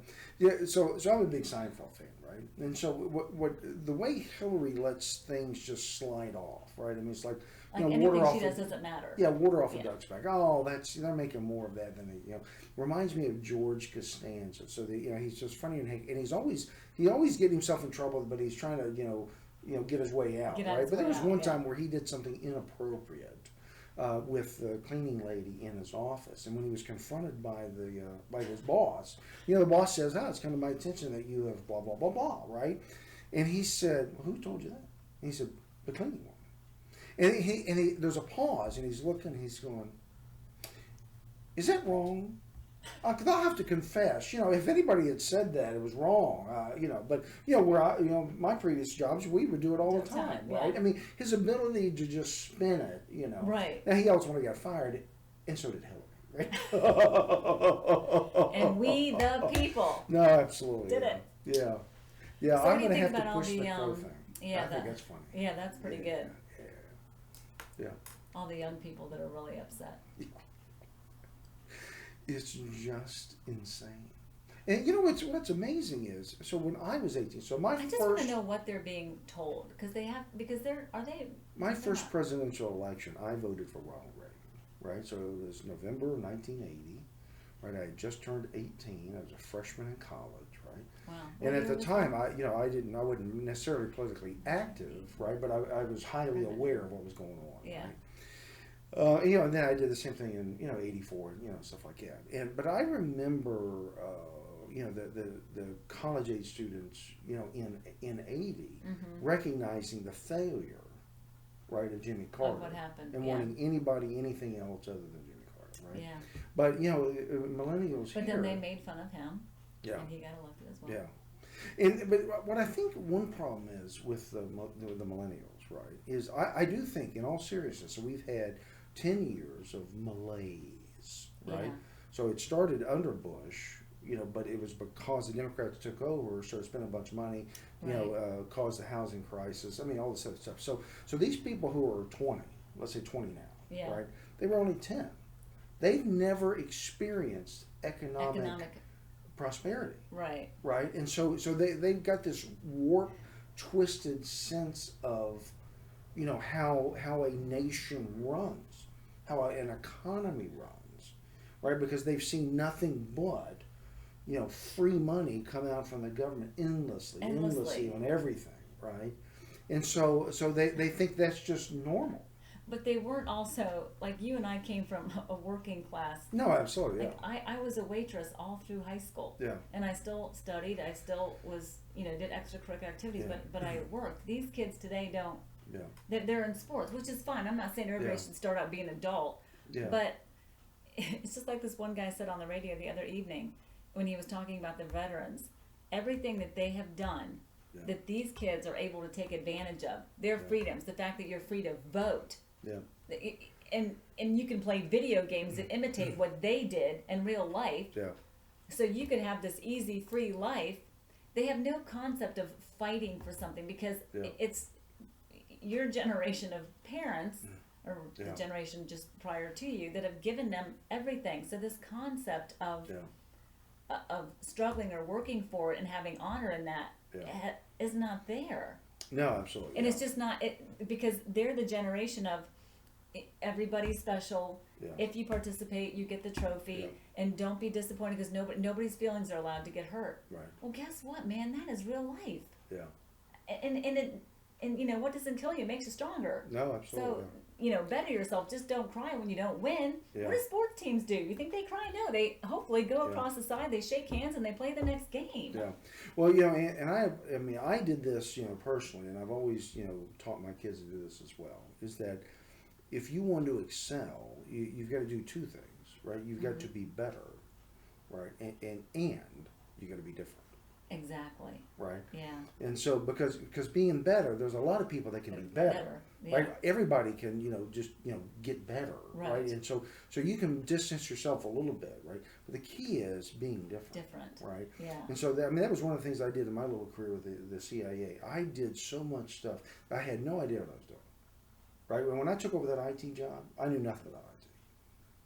So I'm a big Seinfeld fan, right? And so what the way Hillary lets things just slide off, right? I mean, it's like anything she does doesn't matter. Yeah, water off a duck's back. Oh, they're making more of that than they. Reminds me of George Costanza. So he's just funny and he's always getting himself in trouble, but he's trying to get his way out, right? But there was one time where he did something inappropriate. With the cleaning lady in his office, and when he was confronted by his boss, the boss says, "Oh, it's come to my attention that you have blah blah blah blah," right? And he said, "Well, who told you that?" And he said, "The cleaning woman." And he there's a pause, and he's looking, and he's going, "Is that wrong?" Because I'll have to confess, if anybody had said that, it was wrong, But where my previous jobs, we would do it all the time, right? I mean, his ability to just spin it, Right. Now he ultimately got fired, and so did Hillary, right? And we the people. No, absolutely. Did it? Yeah. So I'm going to have to push the crow thing. Yeah, I think that's funny. Yeah, that's pretty good. Yeah. All the young people that are really upset. It's just insane. And you know what's amazing is, so when I was 18, so I just want to know what they're being told because my first presidential election, I voted for Ronald Reagan, right? So it was November 1980, right? I had just turned 18. I was a freshman in college, right? Wow. And at the time, I wasn't necessarily politically active, right? But I was highly aware of what was going on. Yeah. Right? And then I did the same thing in '84, stuff like that. But I remember, the college age students, in '80, recognizing the failure, right, of Jimmy Carter, of what happened, and wanting anybody anything else other than Jimmy Carter, right? Yeah. But millennials. But then they made fun of him. Yeah. And he got elected as well. Yeah. But what I think one problem is with the millennials, right, is I do think, in all seriousness, so we've had 10 years of malaise, right? Yeah. So it started under Bush, but it was because the Democrats took over, started spending a bunch of money, caused the housing crisis. I mean, all this other stuff. So these people who are 20, let's say 20 now, right? They were only 10. They've never experienced economic prosperity. Right. Right. And so they've got this warped, twisted sense of, how a nation runs, how an economy runs, right? Because they've seen nothing but, free money come out from the government endlessly on everything, right? And so they think that's just normal. But they weren't also, like you and I came from a working class. No, absolutely, yeah. Like I was a waitress all through high school. Yeah. And I still studied. I still was, did extracurricular activities, but I worked. These kids today don't. Yeah. They're in sports, which is fine. I'm not saying everybody should start out being an adult. Yeah. But it's just like this one guy said on the radio the other evening when he was talking about the veterans. Everything that they have done, that these kids are able to take advantage of, their freedoms, the fact that you're free to vote. Yeah. And you can play video games that imitate what they did in real life. Yeah. So you could have this easy, free life. They have no concept of fighting for something because it's your generation of parents or the generation just prior to you that have given them everything. So this concept of struggling or working for it and having honor in that is not there. No, absolutely. And it's just not because they're the generation of everybody's special. Yeah. If you participate, you get the trophy, and don't be disappointed because nobody's feelings are allowed to get hurt. Right. Well, guess what, man? That is real life. Yeah. And what doesn't kill you makes you stronger. No, absolutely. So better yourself. Just don't cry when you don't win. Yeah. What do sports teams do? You think they cry? No, they hopefully go across the side, they shake hands, and they play the next game. Yeah. Well, and I did this, personally, and I've always, taught my kids to do this as well. Is that if you want to excel, you've got to do two things, right? You've got to be better, right, and you got to be different. Exactly. Right. Yeah. And so because being better, there's a lot of people that can be better. Yeah. Right. Everybody can just get better. Right. And so you can distance yourself a little bit. Right. But the key is being different. Different. Right. Yeah. And so that was one of the things I did in my little career with the CIA. I did so much stuff I had no idea what I was doing. Right. When I took over that IT job, I knew nothing about IT,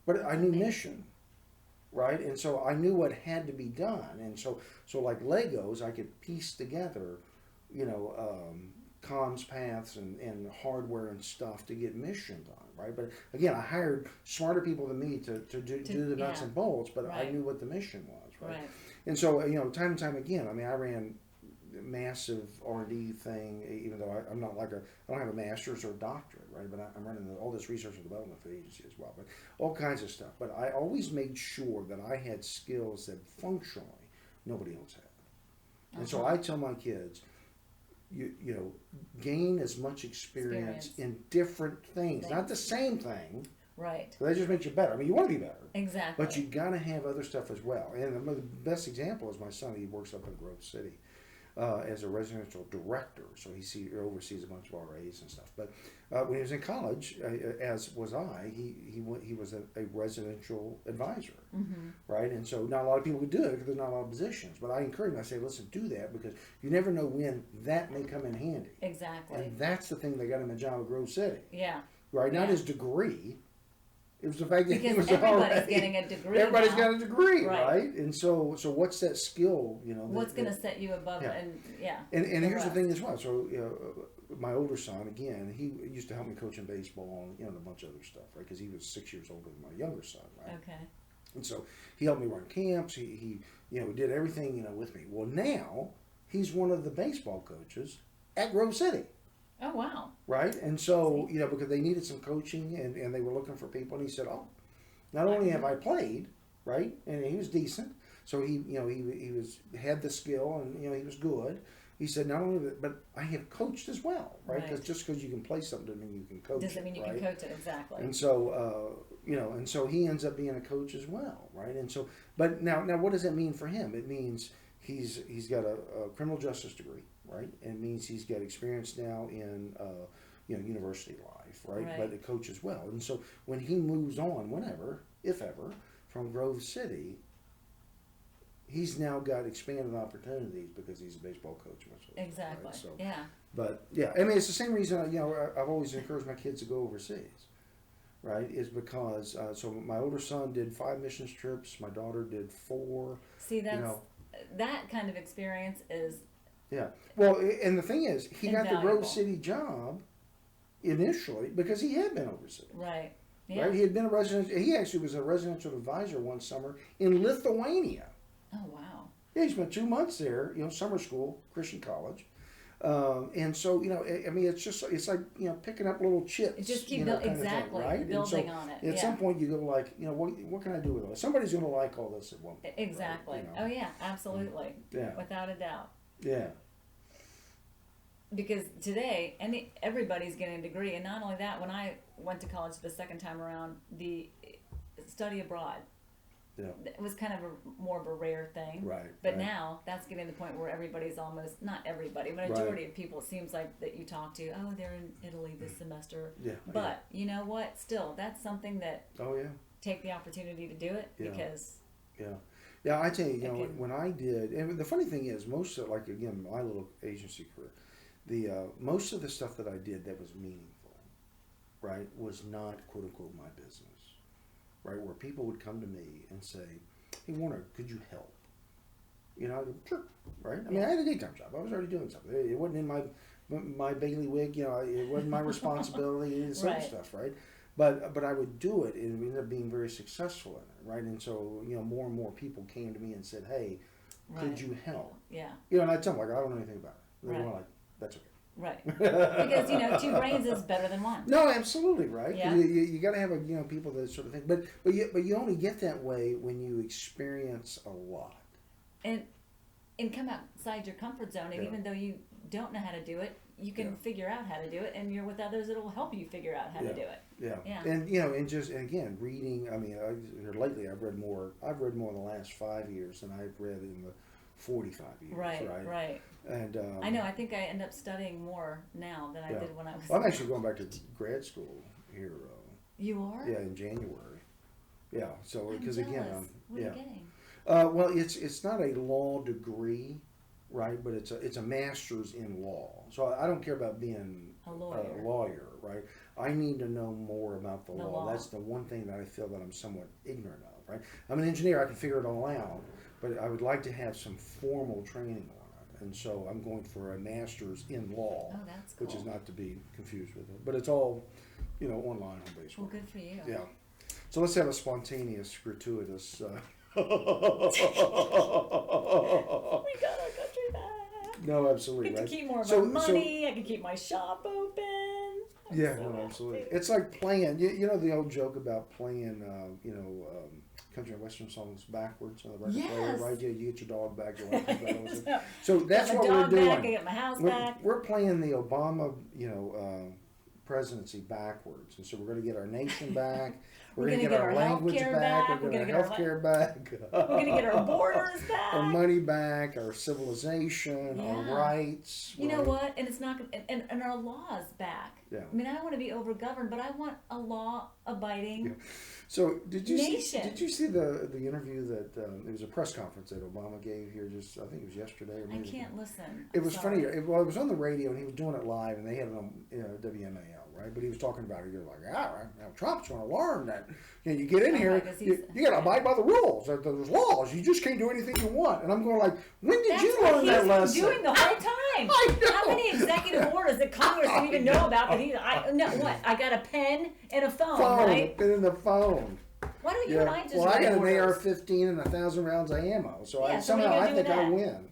but I knew mission. Right, and so I knew what had to be done, and so like Legos, I could piece together, comms paths and hardware and stuff to get mission done. Right, but again, I hired smarter people than me to do the nuts and bolts, but I knew what the mission was. Right, and so time and time again, I ran massive R&D thing, even though I don't have a master's or a doctorate, right? But I'm running all this research and development for the agency as well, but all kinds of stuff. But I always made sure that I had skills that functionally nobody else had. And so I tell my kids, gain as much experience in different things, not the same thing. Right. So that just makes you better. You want to be better. Exactly. But you got to have other stuff as well. And the best example is my son. He works up in Grove City. As a residential director, so he oversees a bunch of RAs and stuff. But when he was in college, as was I, he was a residential advisor, right? And so not a lot of people could do it because there's not a lot of positions. But I encourage him. I say, listen, do that because you never know when that may come in handy. Exactly. And that's the thing that got him a job at Grove City. Yeah. Right. Not his degree. It was the fact that he Because was everybody's already, getting a degree everybody's now. got a degree, Right. right? And so what's that skill? You know, What's going to set you above yeah. and yeah. And the here's the rest. thing as well. So my older son, again, he used to help me coach in baseball and and a bunch of other stuff, right? Because he was 6 years older than my younger son, right? Okay. And so he helped me run camps. He did everything with me. Well, now he's one of the baseball coaches at Grove City. Oh wow. Right, and so because they needed some coaching and they were looking for people, and he said, "Oh, not only have I played, right, and he was decent, so he had the skill and he was good." He said, "Not only that, but I have coached as well, right? Because just because you can play something doesn't mean you can coach Doesn't mean you can coach it exactly." And so and so he ends up being a coach as well, right? And so, but now what does that mean for him? It means he's got a criminal justice degree, right? And it means he's got experience now in university life, right? But a coach as well. And so when he moves on, whenever, if ever, from Grove City, he's now got expanded opportunities because he's a baseball coach. Exactly. Right? So, yeah. But yeah, I mean, it's the same reason I've always encouraged my kids to go overseas. Right, is because so my older son did 5 missions trips, my daughter did 4. See, that kind of experience is. Yeah. Well, and the thing is, he got the invaluable. Grove City job initially because he had been overseas. Right. Yeah. Right. He had been a resident. He actually was a residential advisor one summer in Lithuania. Oh wow. Yeah, he spent 2 months there. Summer school, Christian college. And so I mean, it's like picking up little chips. Just keep exactly thing, right? building on it. At some point, you go like, what can I do with it? Somebody's going to like all this at one point. Exactly. Right? Oh yeah, absolutely. Yeah. Without a doubt. Yeah. Because today, everybody's getting a degree, and not only that, when I went to college the second time around, the study abroad. Yeah. It was kind of more of a rare thing. Right. But now that's getting to the point where everybody's almost, not everybody, but a majority of people, it seems like that you talk to, oh, they're in Italy this semester. Yeah. But you know what? Still, that's something that take the opportunity to do it because. Yeah, I tell you, when I did, and the funny thing is, most of, like, again, my little agency career, most of the stuff that I did that was meaningful, right, was not, quote unquote, my business. Right, where people would come to me and say, "Hey, Warner, could you help?" I'd go, "Sure." Right. I mean, I had a daytime job. I was already doing something. It wasn't in my bailiwick. It wasn't my responsibility. It's other stuff, right? But I would do it, and we ended up being very successful in it, right? And so more and more people came to me and said, "Hey, could you help?" Yeah. And I'd tell them, like, "I don't know anything about it." They were like, "That's okay." Right. Because 2 brains is better than one. No, absolutely, right. Yeah. You got to have people that sort of think, but you only get that way when you experience a lot. And come outside your comfort zone, and even though you don't know how to do it, you can figure out how to do it, and you're with others that'll help you figure out how to do it. Yeah. And and again, reading. I mean, lately I've read more in the last 5 years than I've read in the 45 years. Right. And I know. I think I end up studying more now than I did when I was. Well, I'm actually going back to grad school here. You are? Yeah, in January. Yeah. So because again, what are you getting? Well, it's not a law degree, right? But it's a master's in law. So I don't care about being a lawyer, right? I need to know more about the law. That's the one thing that I feel that I'm somewhat ignorant of, right? I'm an engineer. I can figure it all out, but I would like to have some formal training on it. And so I'm going for a master's in law, that's cool. which is not to be confused with it. But it's all, online on Facebook. Well, good for you. Yeah. So let's have a spontaneous, gratuitous. We got our country back. No, absolutely. Get right. to keep more of our money. I can keep my shop open. Absolutely. It's like playing. You know the old joke about playing. Country and western songs backwards on the record player, right? You get your dog back. So that's what we're doing. I get my house back. We're playing the Obama, presidency backwards, and so we're going to get our nation back. We're going to get our language back. We're going to get our healthcare back. We're going to get our borders back. Our money back. Our civilization. Our rights. You know what? And it's not. And our laws back. Yeah. I mean, I don't want to be overgoverned, but I want a law-abiding. Yeah. So did you nation. see the interview that it was a press conference that Obama gave here just I think it was yesterday or maybe I can't listen. It was funny. It was on the radio and he was doing it live and they had it on WMAL right? But he was talking about it. He was like, right, now Trump's going to learn that you get in Oh, here, because you got to abide by the rules. There's laws. You just can't do anything you want. And I'm going like, when did you learn that lesson? Doing the whole time. I know. How many executive orders that Congress didn't even know about? What? I got a pen and a phone, right? Pen and the phone. Why don't you and I just Well, I write got an orders? AR-15 and 1,000 rounds of ammo, so Yeah, so what somehow are you I gonna think do I with win.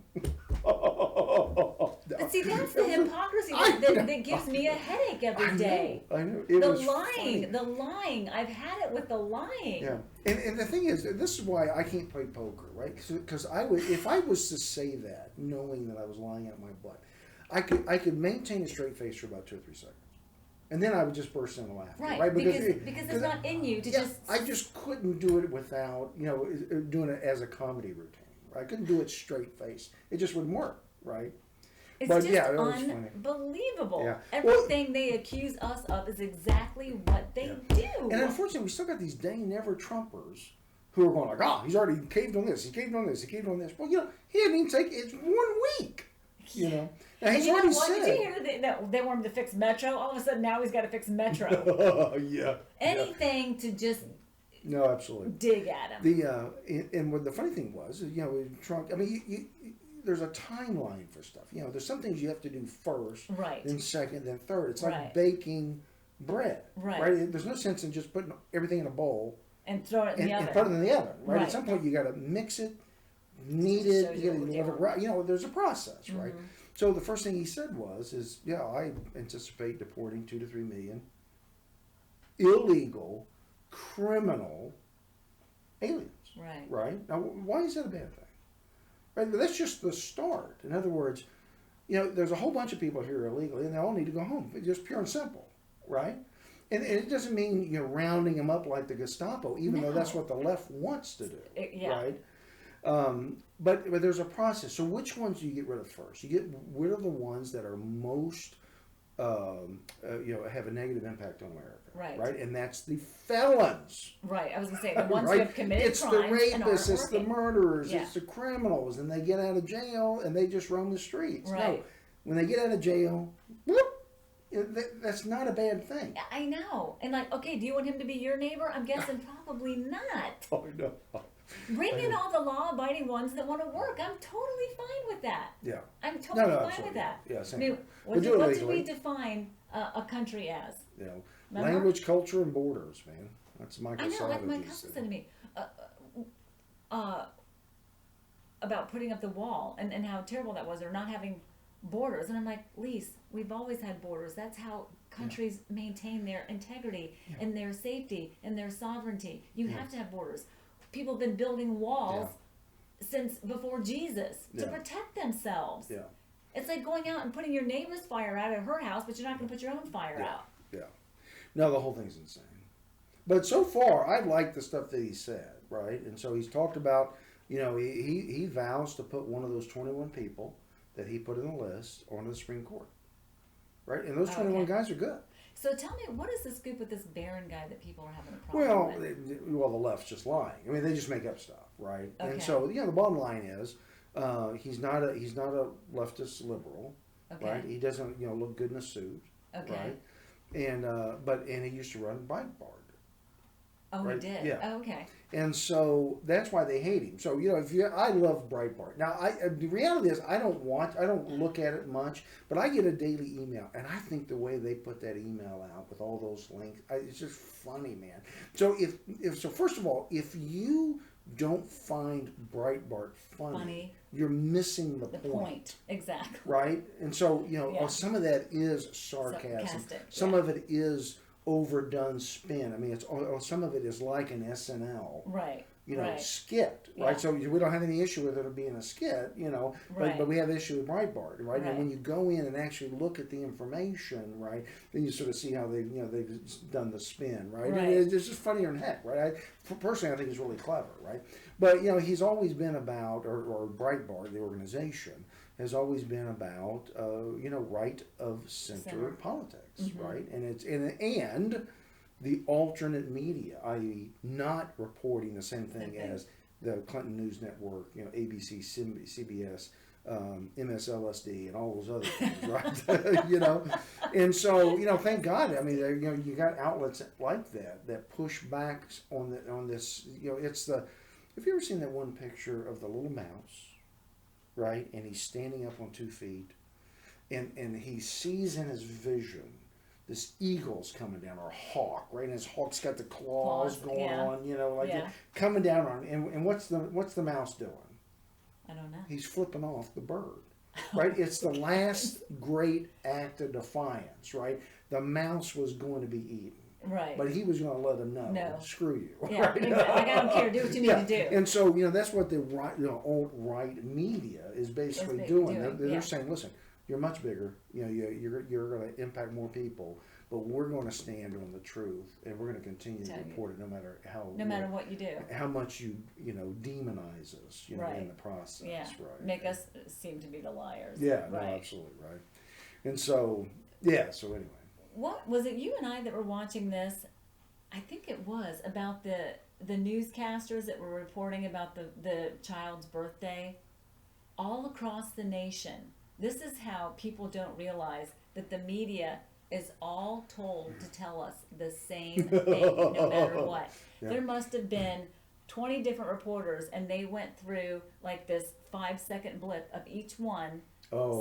But see, that's the hypocrisy that gives me a headache every day. I know. The was funny. lying. I've had it with the lying. Yeah, and the thing is, this is why I can't play poker, right? Because if I was to say that, knowing that I was lying out my butt, I could maintain a straight face for about 2 or 3 seconds, and then I would just burst into laughter, Right? Because it's not in you to just. I just couldn't do it without doing it as a comedy routine. Right? I couldn't do it straight face. It just wouldn't work, right? It's But just yeah, it was funny. unbelievable. Yeah. Everything they accuse us of is exactly what they do. And unfortunately, we still got these dang never Trumpers who are going like, he's already caved on this, he caved on this, he caved on this. Well, he didn't even take it's 1 week. Now And he's you know already what? said. Did you hear that they want him to fix Metro? All of a sudden now he's got to fix Metro. Yeah. Anything to just No, absolutely. dig at him. And what the funny thing was, Trump. I mean, there's a timeline for stuff. There's some things you have to do first, Right. then second, then third. It's like Right. baking bread, Right. There's no sense in just putting everything in a bowl And throw it in the and oven. put it in the oven, right? Right. At some point, you got to mix it, knead Just it, shows you you got to what let it we're right. There's a process, right? Mm-hmm. So the first thing he said was, I anticipate deporting 2 to 3 million illegal, criminal aliens. Right. Right? Now, why is that a bad thing? Right? But that's just the start. In other words, there's a whole bunch of people here illegally, and they all need to go home. It's just pure and simple, right? And it doesn't mean you're rounding them up like the Gestapo, even though that's what the left wants to do, right? But there's a process. So which ones do you get rid of first? You get rid of the ones that are most, have a negative impact on America. Right. And that's the felons. Right. I was going to say, the ones Right? who have committed It's crimes the and aren't rapists, it's the working. murderers, Yeah. it's the criminals, and they get out of jail and they just roam the streets. Right. No, when they get out of jail, whoop, that's not a bad thing. I know. And okay, do you want him to be your neighbor? I'm guessing probably not. Oh, no. Bring in all the law-abiding ones that want to work. I'm totally fine with that. Yeah. I'm totally fine absolutely. with that. Yeah, same I mean, here. what But do it did we legally. define a country as? Remember? Language, culture, and borders, man. That's Michael I know, like my Savage's cousin thing. said to me about putting up the wall and how terrible that was, or not having borders. And I'm like, Lise, we've always had borders. That's how countries maintain their integrity and their safety and their sovereignty. You have to have borders. People have been building walls since before Jesus to protect themselves. Yeah. It's like going out and putting your neighbor's fire out at her house, but you're not going to put your own fire out. Yeah. No, the whole thing's insane. But so far, I like the stuff that he said, right? And so he's talked about, he vows to put one of those 21 people that he put in the list onto the Supreme Court, right? And those 21 guys are good. So tell me, what is the scoop with this Barron guy that people are having a problem with? Well, the left's just lying. I mean, they just make up stuff, right? Okay. And so, the bottom line is, he's not a leftist liberal, right? He doesn't, look good in a suit, right? And and he used to run Breitbart. Oh, right? he did. Yeah. Oh, okay. And so that's why they hate him. So I love Breitbart. Now, the reality is I don't look at it much, but I get a daily email, and I think the way they put that email out with all those links, it's just funny, man. So so first of all, if you don't find Breitbart funny. You're missing the point. Exactly. Right? And so, some of that is sarcasm. Some of it is overdone spin. I mean, some of it is like an SNL. Right. Skit, right? So we don't have any issue with it being a skit, but we have issue with Breitbart, right? And when you go in and actually look at the information, right, then you sort of see how they've done the spin, right? And it's just funnier than heck, right? Personally, I think it's really clever, right? But he's always been about, or Breitbart, the organization, has always been about, right of center politics, right? And and the alternate media, i.e., not reporting the same thing as the Clinton News Network, ABC, CBS, MSLSD and all those other things, right? You know, and so thank God. I mean, you got outlets like that push back on this. It's the. Have you ever seen that one picture of the little mouse, right? And he's standing up on 2 feet, and he sees in his vision this eagle's coming down, or a hawk, right? And his hawk's got the claws going on, coming down on him. And what's the mouse doing? I don't know. He's flipping off the bird, right? It's the last great act of defiance, right? The mouse was going to be eaten. Right. But he was going to let him know, no. Screw you. Yeah, right? Exactly. Like, I don't care. Do what you need to do. And so, that's what the alt-right media is basically doing. They're saying, listen, you're much bigger. You're going to impact more people, but we're going to stand on the truth, and we're going to continue to report it, no matter what you do, how much you demonize us, right. in the process. Yeah. Right. Make us seem to be the liars. Yeah. Right. No, absolutely right. And so, So anyway. What was it? You and I that were watching this? I think it was about the newscasters that were reporting about the child's birthday all across the nation. This is how people don't realize that the media is all told to tell us the same thing, no matter what. Yeah. There must have been 20 different reporters, and they went through like this 5-second blip of each one.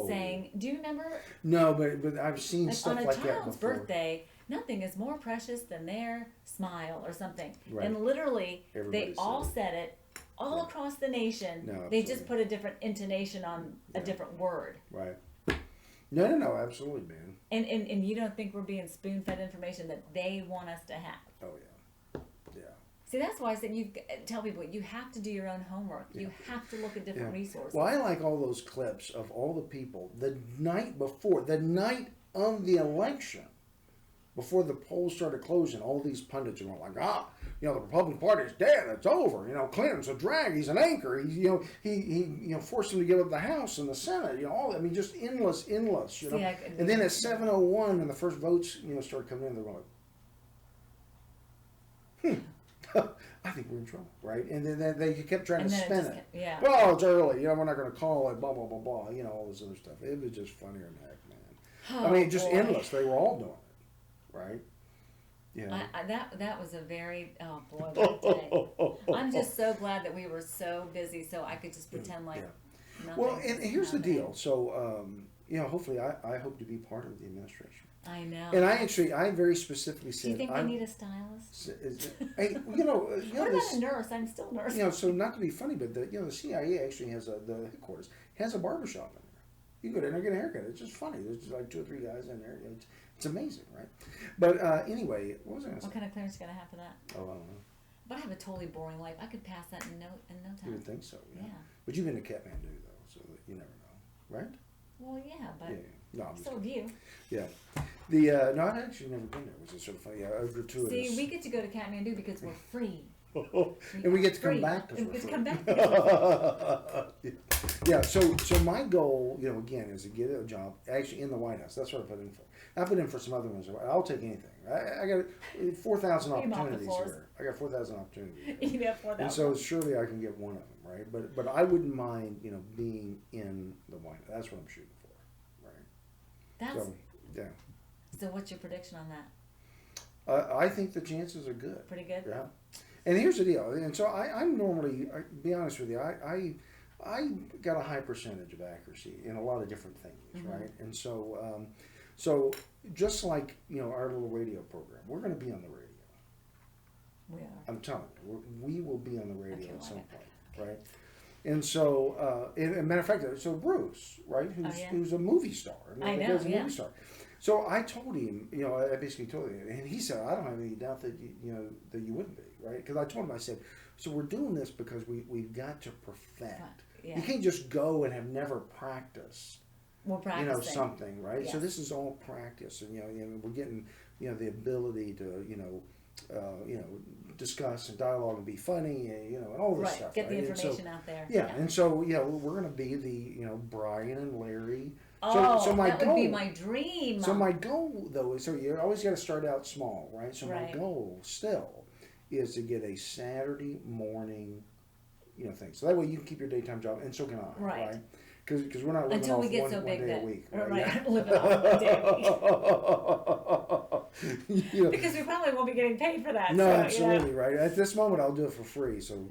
Saying, do you remember? No, but I've seen stuff like that before. On a child's birthday, nothing is more precious than their smile or something. Right. And literally, they all said it all across the nation. No, they just put a different intonation on a different word. Right. No, absolutely, man. And you don't think we're being spoon-fed information that they want us to have? Oh, yeah. See, that's why I said tell people you have to do your own homework. Yeah. You have to look at different resources. Well, I like all those clips of all the people the night of the election, before the polls started closing. All these pundits are going like, the Republican Party is dead. It's over. Clinton's a drag. He's an anchor. He forced him to give up the House and the Senate. Just endless. See, and then at 7:01, when the first votes started coming in, they're going, I think we're in trouble, right? And then they kept trying to spin it. Well, it's early. We're not going to call it. Blah blah blah blah. All this other stuff. It was just funnier than heck, man. Just endless. They were all doing it, right? Yeah. That was a very boy. I'm just so glad that we were so busy, so I could just pretend like. Yeah. Well, and here's the deal. So, hopefully, I hope to be part of the administration. I know. And I very specifically said. Do you think I need a stylist? What about a nurse? I'm still a nurse. So not to be funny, but the CIA actually has the headquarters has a barbershop in there. You can go in there and get a haircut. It's just funny. There's just like 2 or 3 guys in there. It's amazing, right? But anyway, what was I going to say? What kind of clearance you going to have for that? Oh, I don't know. But I have a totally boring life. I could pass that in no time. You would think so, yeah. But you've been to Kathmandu, though, so you never know, right? Well, yeah, but no, I'm so have you. Yeah. No, I've actually never been there, which is sort of funny. Gratuitous. See, we get to go to Kathmandu because we're free. And we get to come back because we're free. Come back. Yeah. So my goal, again, is to get a job actually in the White House. That's what I put in for. I put in for some other ones. I'll take anything. I got 4,000 opportunities here. I got 4,000 opportunities. You have 4,000. And so surely I can get one of them, right? But I wouldn't mind, being in the White House. That's what I'm shooting for, right? So what's your prediction on that? I think the chances are good. Pretty good? Yeah. And here's the deal. And so I'm normally, be honest with you, I got a high percentage of accuracy in a lot of different things, right? And so, so just like, our little radio program, we're going to be on the radio. We are. I'm telling you, we will be on the radio at some point, right? And so, and matter of fact, so Bruce, right, who's a movie star. I know, movie star. So I told him, I basically told him, and he said, I don't have any doubt that that you wouldn't be, right? Because I told him, I said, so we're doing this because we've got to perfect. Yeah. You can't just go and have never practiced. We're practicing. Something, right? Yes. So this is all practice, and we're getting, the ability to, discuss and dialogue and be funny, and all this stuff. Get the information out there. Yeah, and so we're going to be the Brian and Larry. Oh, so that would be my dream. So my goal, though, is you always got to start out small, right? So my goal still is to get a Saturday morning, thing. So that way you can keep your daytime job, and so can I, right? because we're not living Until off we get one so big day that a week. right, living off one day a week. You know, Because we probably won't be getting paid for that. no, so, absolutely right. At this moment, I'll do it for free. So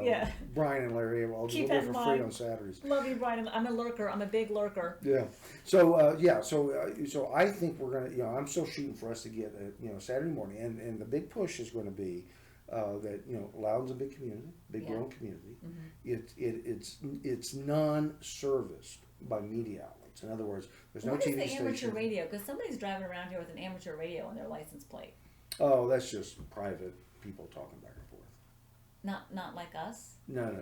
Yeah. Brian and Larry, we'll do Keep it that for in free mind. on Saturdays. Love you, Brian. I'm a lurker. I'm a big lurker. Yeah. So so I think we're gonna. I'm still shooting for us to get Saturday morning, and the big push is going to be that Loudon's a big community, big growing community. Mm-hmm. It's non-serviced by media outlets. In other words, there's no What is TV the station. amateur radio? Because somebody's driving around here with an amateur radio on their license plate. Oh, that's just private people talking back and forth. Not like us. No.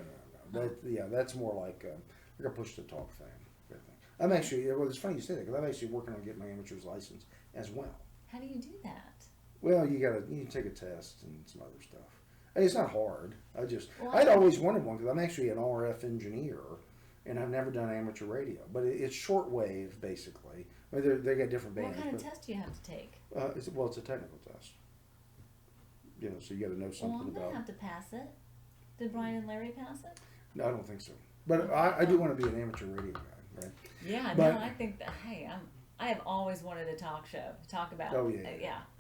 That's more like a push to talk thing. I'm actually. Well, it's funny you say that because I'm actually working on getting my amateur's license as well. How do you do that? Well, you take a test and some other stuff. And it's not hard. Well, I'd always wanted one because I'm actually an RF engineer, and I've never done amateur radio. But it's shortwave basically. I mean, they got different bands. What kind of test do you have to take? It's a technical test. So you got to know something Well, I'm about. gonna have to pass it. Did Brian and Larry pass it? No, I don't think so. But I do want to be an amateur radio guy, right? Yeah, But- no, I think that. Hey, I have always wanted a talk show. Talk about. Oh, yeah.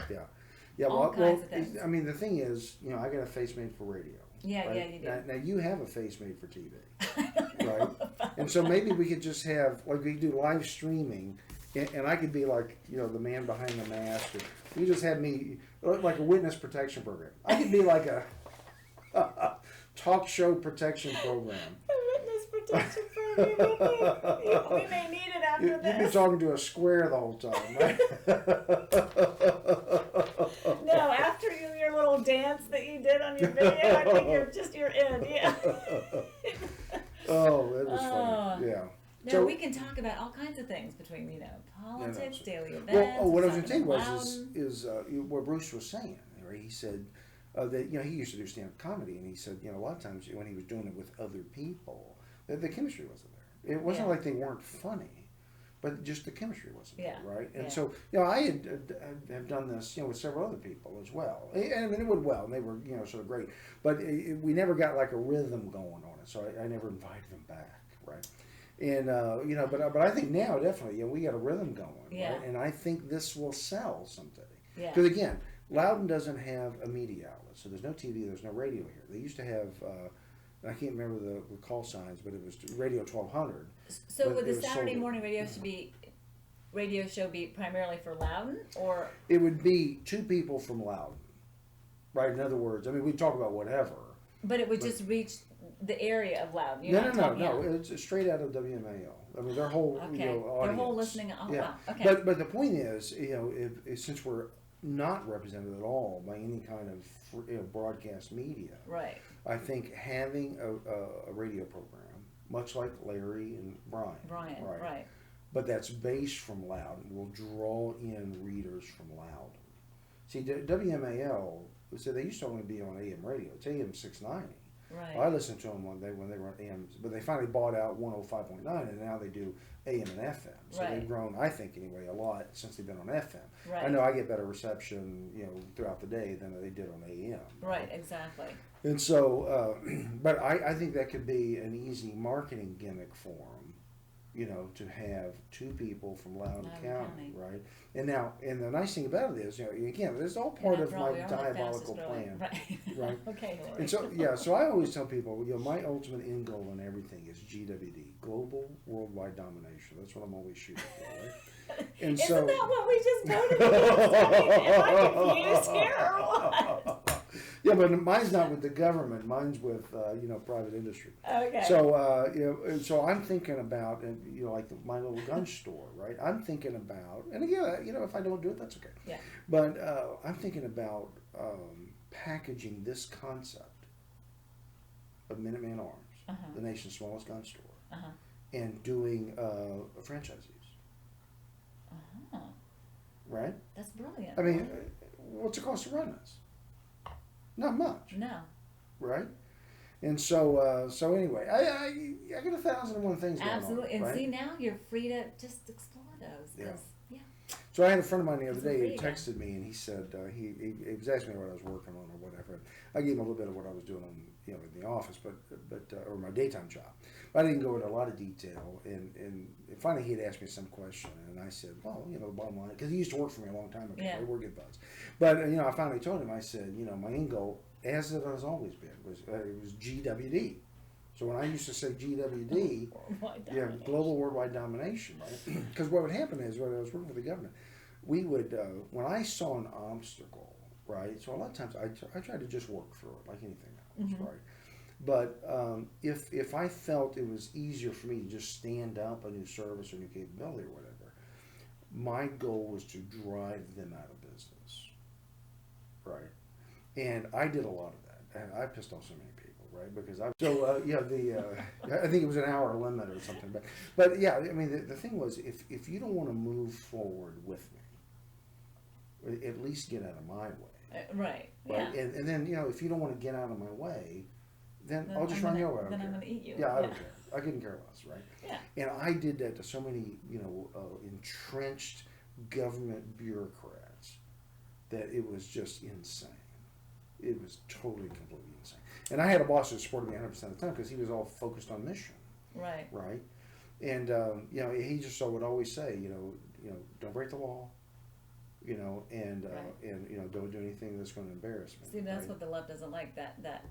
Yeah. Yeah, All kinds of things. I mean, the thing is, I got a face made for radio. Yeah, right? yeah, you do. Now you have a face made for TV, right? And so maybe we could just have, like, we do live streaming, and I could be like, the man behind the mask. Or you just have me like a witness protection program. I could be like a talk show protection program. Witness protection program. We may need it after You'd this. be talking to a square the whole time, right? No, after your little dance that you did on your video, I think you're in. Yeah. Oh, that was funny. Yeah. No, So- we can talk about all kinds of things between politics, so- daily events. Well, what I was going to talking tell you about is what Bruce was saying. Right? He said that he used to do stand-up comedy, and he said a lot of times when he was doing it with other people, the chemistry wasn't there. It wasn't Yeah. like they weren't funny, but just the chemistry wasn't Yeah. there, right? And Yeah. so I have done this with several other people as well, and I mean it went well, and they were sort of great, but we never got like a rhythm going on it, so I never invited them back, right? And but I think now definitely we got a rhythm going, Yeah. right? And I think this will sell someday. Yeah. Because again, Loudon doesn't have a media outlet, so there's no TV, there's no radio here. They used to have, I can't remember the call signs, but it was Radio 1200. So but would it the was Saturday sold- morning radio show be primarily for Loudon, or It would be two people from Loudon, right? In other words, I mean, we talk about whatever. but it would just reach the area of Loudon? You're No, not no, talking no. out- It's straight out of WMAL. I mean, their whole Okay, audience. their whole listening. Oh Yeah. wow. Okay. But the point is, if since we're not represented at all by any kind of broadcast media, right. I think having a radio program, much like Larry and Brian, Right. but that's based from Loudon, will draw in readers from Loudon. See, WMAL, so they used to only be on AM radio. It's AM 690. Right. I listened to them when they were on AM, but they finally bought out 105.9, and now they do AM and FM. So Right. they've grown, I think, anyway, a lot since they've been on FM. Right. I know I get better reception, throughout the day than they did on AM. Right. Exactly. And so, but I think that could be an easy marketing gimmick for them, to have two people from Loudoun Loudoun County, County. right? And the nice thing about it is, again, this is all part And of after all, my we are the diabolical fastest growing. plan. Right. Right. Okay. Lori. And so I always tell people, my ultimate end goal in everything is GWD, global worldwide domination. That's what I'm always shooting for, right? And Isn't so, that what we just voted against? Am I confused here or what? yeah, but mine's not with the government. Mine's with private industry. Okay. So and so I'm thinking about like my little gun store, right? I'm thinking about, and again, if I don't do it, that's okay. Yeah. But I'm thinking about packaging this concept of Minuteman Arms, the nation's smallest gun store, and doing franchisees, right? That's brilliant. I mean, what's it cost to run this? Not much, No. right? And so anyway, I got 1,001 things going on. Absolutely. And right? see, now you're free to just explore those. 'Cause, yeah. So I had a friend of mine the other It's day who intriguing. texted me, and he said he was asking me what I was working on or whatever. I gave him a little bit of what I was doing on in the office, but or my daytime job. But I didn't go into a lot of detail. And finally he had asked me some question, and I said, well, the bottom line, because he used to work for me a long time ago. Yeah. We're good buds. But I finally told him. I said, my end goal, as it has always been, was it was GWD. So when I used to say GWD, global worldwide domination, right? Because what would happen is when I was working for the government, we would, when I saw an obstacle, right? So a lot of times I tried to just work through it like anything else, Mm-hmm. right? But if I felt it was easier for me to just stand up a new service or new capability or whatever, my goal was to drive them out of business, right? And I did a lot of that, and I pissed off so many people. Right, because I I think it was an hour limit or something, but yeah, I mean the thing was if you don't want to move forward with me, at least get out of my way, Right. right? Yeah. And then if you don't want to get out of my way, then I'll just run you over. Then I'm gonna eat you. Yeah, I don't care. I couldn't care less, right? Yeah. And I did that to so many entrenched government bureaucrats that it was just insane. It was totally, completely insane. And I had a boss that supported me 100% of the time because he was all focused on mission, Right. right? And he just would always say, don't break the law, and don't do anything that's going to embarrass me. See, that's right? what the left doesn't like, that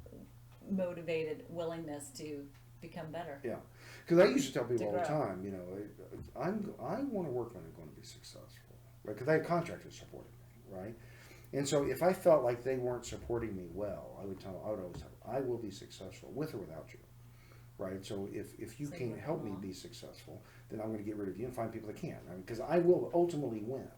motivated willingness to become better. Yeah, because I used to tell people To all the grow. time, I want to work when I'm going to be successful, right? Because I had contractors supporting me, right? And so if I felt like they weren't supporting me well, I would always tell them, I will be successful with or without you, right? So if you So you can't work help me along. be successful, then I'm going to get rid of you and find people that can, because I will ultimately win,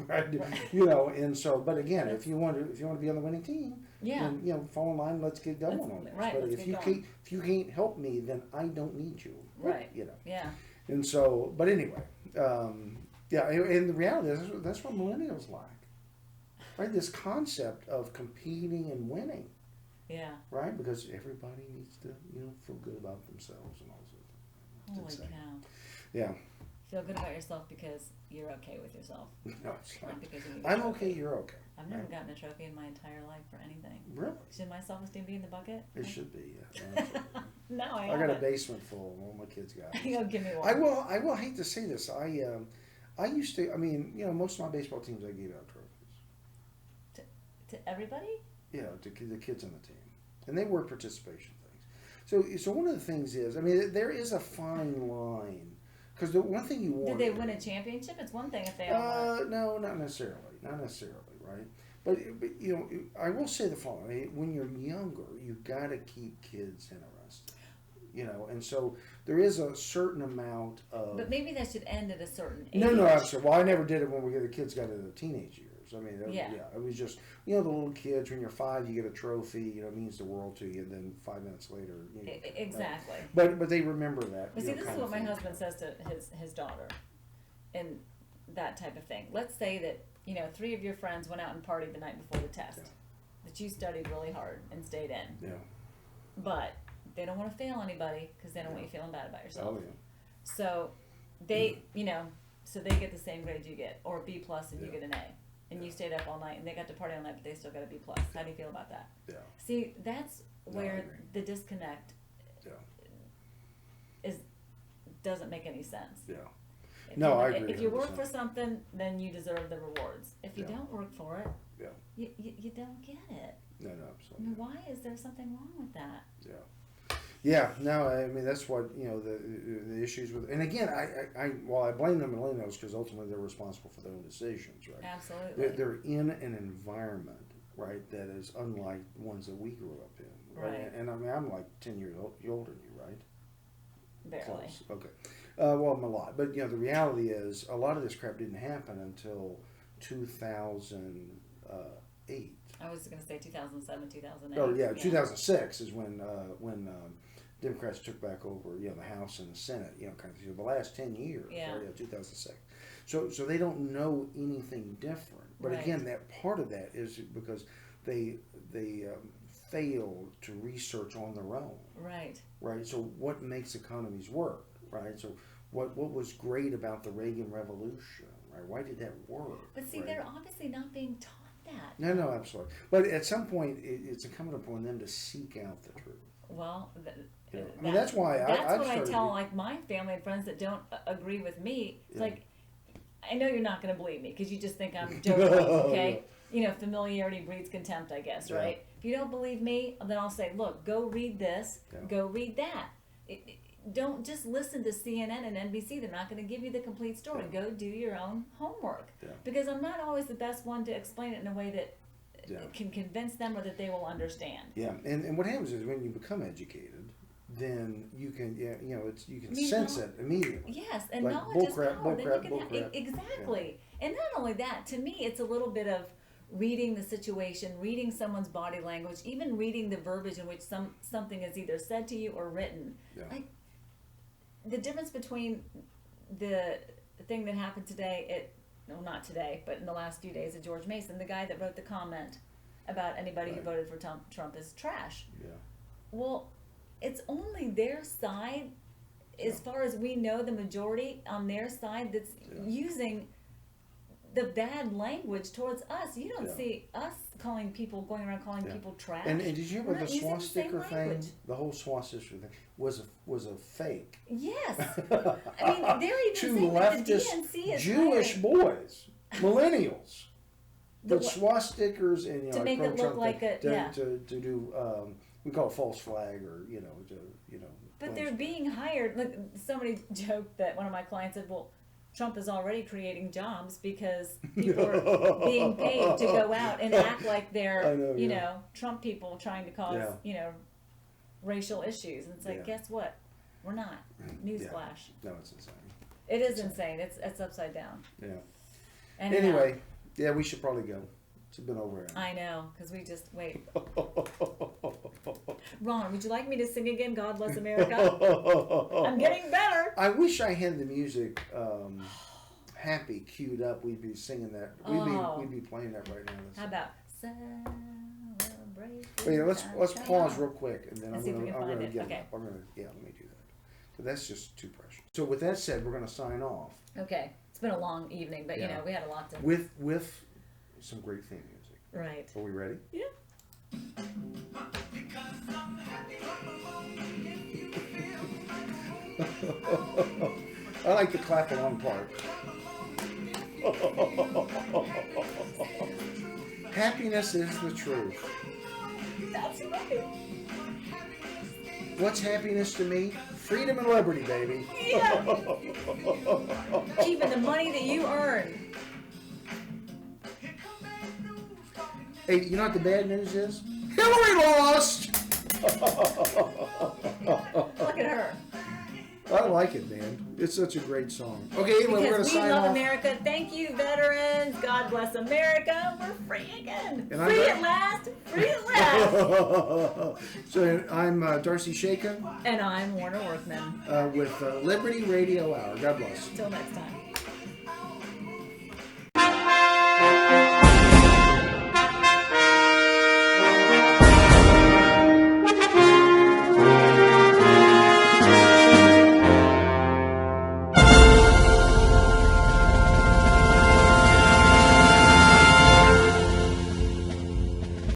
right? And so, but again, if you want to be on the winning team, Yeah. then fall in line. Let's get going on this. Right, But let's if get you going. can't help me, then I don't need you, Right. Yeah. And so, but anyway, yeah. And the reality is that's what millennials lack. Right, this concept of competing and winning, Yeah. right? Because everybody needs to, feel good about themselves and all that. Holy insane. cow. Yeah, Feel good about yourself because you're okay with yourself. no, it's Not like, because you need a I'm trophy. okay, you're okay. I've never right? gotten a trophy in my entire life for anything. Really? Should my self-esteem be in the bucket? It should be. Yeah. No, I I got a haven't. basement full of all my kids got. You'll give me one. I will hate to say this. I used to. I mean, most of my baseball teams I gave out trophies. To everybody? Yeah, to the kids on the team, and they were participation things. So one of the things is, I mean, there is a fine line because the one thing you want. Did they win a championship? It's one thing if they all won. No, not necessarily, right? But I will say the following: I mean, when you're younger, you got to keep kids interested, and so there is a certain amount of. But maybe that should end at a certain age. No, absolutely. Well, I never did it when the kids got into the teenage years. I mean, Yeah. it was just the little kids. When you're 5, you get a trophy. It means the world to you. And then 5 minutes later, Exactly. But they remember that. But see, this is kind what of my thing. husband says to his daughter, and that type of thing. Let's say that 3 of your friends went out and partied the night before the test, Yeah. that you studied really hard and stayed in, Yeah. but they don't want to fail anybody because they don't want you feeling bad about yourself. Oh yeah. So they, so they get the same grade you get, or a B plus, and you Yeah. get an A, and you stayed up all night, and they got to party all night, but they still got a B plus. How do you feel about that? Yeah. See, that's No, I where agree. the disconnect Yeah. doesn't make any sense. Yeah. If No, you, I agree If you work 100%. for something, then you deserve the rewards. If you Yeah. don't work for it, Yeah. you don't get it. No, I absolutely. mean, why is there something wrong with that? Yeah. Yeah, no, I mean that's what the issues with, and again, I blame the millennials because ultimately they're responsible for their own decisions, right? Absolutely. They're in an environment, right, that is unlike ones that we grew up in, right? Right. And I mean, I'm like 10 years older than you, right? Barely. Close. Okay. Well, I'm a lot, but the reality is a lot of this crap didn't happen until 2008. I was going to say 2007, 2008. Oh yeah, 2006 is when Democrats took back over the House and the Senate. Kind of the last 10 years. Yeah. Right, 2006. So they don't know anything different. But Right. again, that part of that is because they fail to research on their own. Right. Right. So what makes economies work? Right. So what was great about the Reagan Revolution? right? Why did that work? But see, right? they're obviously not being taught that. No, absolutely. But at some point, it's incumbent upon them to seek out the truth. Well, I mean, that's why that's what I started tell like my family and friends that don't agree with me. It's like, I know you're not going to believe me because you just think I'm joking. Okay, you know, familiarity breeds contempt, I guess, right? If you don't believe me, then I'll say, look, go read this, go read that. Don't just listen to CNN and NBC. They're not going to give you the complete story. Go do your own homework because I'm not always the best one to explain it in a way that can convince them or that they will understand. Yeah, and what happens is when you become educated, then you can, you can sense it immediately. Yes, and like knowledge is power. bullcrap. Exactly. Yeah. And not only that, to me, it's a little bit of reading the situation, reading someone's body language, even reading the verbiage in which something is either said to you or written. Yeah. Like the difference between the thing that happened today not today, but in the last few days at George Mason, the guy that wrote the comment about anybody who voted for Trump is trash. Yeah. Well, it's only their side, as far as we know, the majority on their side that's using the bad language towards us. You don't see us going around calling people trash. And did you hear the swastika thing? The whole swastika thing was a fake. Yes. I mean, they're even Two saying that the leftist DNC is Jewish boys, millennials, The put swastikas and to make it look like to do we call it false flag or But they're being hired. Like somebody joked that one of my clients said, "Well, Trump is already creating jobs because people are being paid to go out and act like they're, Trump people trying to cause, racial issues." And it's like, guess what? We're not. Newsflash. No, it's insane. It is insane. It's upside down. Yeah. And anyway, we should probably go. It's been over an hour. I know, because we just wait. Ron, would you like me to sing again, God Bless America? I'm getting better. I wish I had the music Happy queued up. We'd be singing that. We'd be playing that right now. How about celebrate? Wait, let's pause real quick, and then I'm gonna get okay. it up. Let me do that. So that's just too precious. So with that said, we're gonna sign off. Okay, it's been a long evening, but we had a lot to. With some great theme music. Right. Are we ready? Yeah. I like the clap along part. Happiness is the truth. That's right. What's happiness to me? Freedom and liberty, baby. Yeah. Keeping the money that you earn. Hey, you know what the bad news is? Hillary lost! Look at her. I like it, man. It's such a great song. Okay, anyway, we're going to sign off. We love America. Thank you, veterans. God bless America. We're free again. And free at last. Free at last. So I'm Darcy Shaker. And I'm Warner Workman. With Liberty Radio Hour. God bless. Until next time.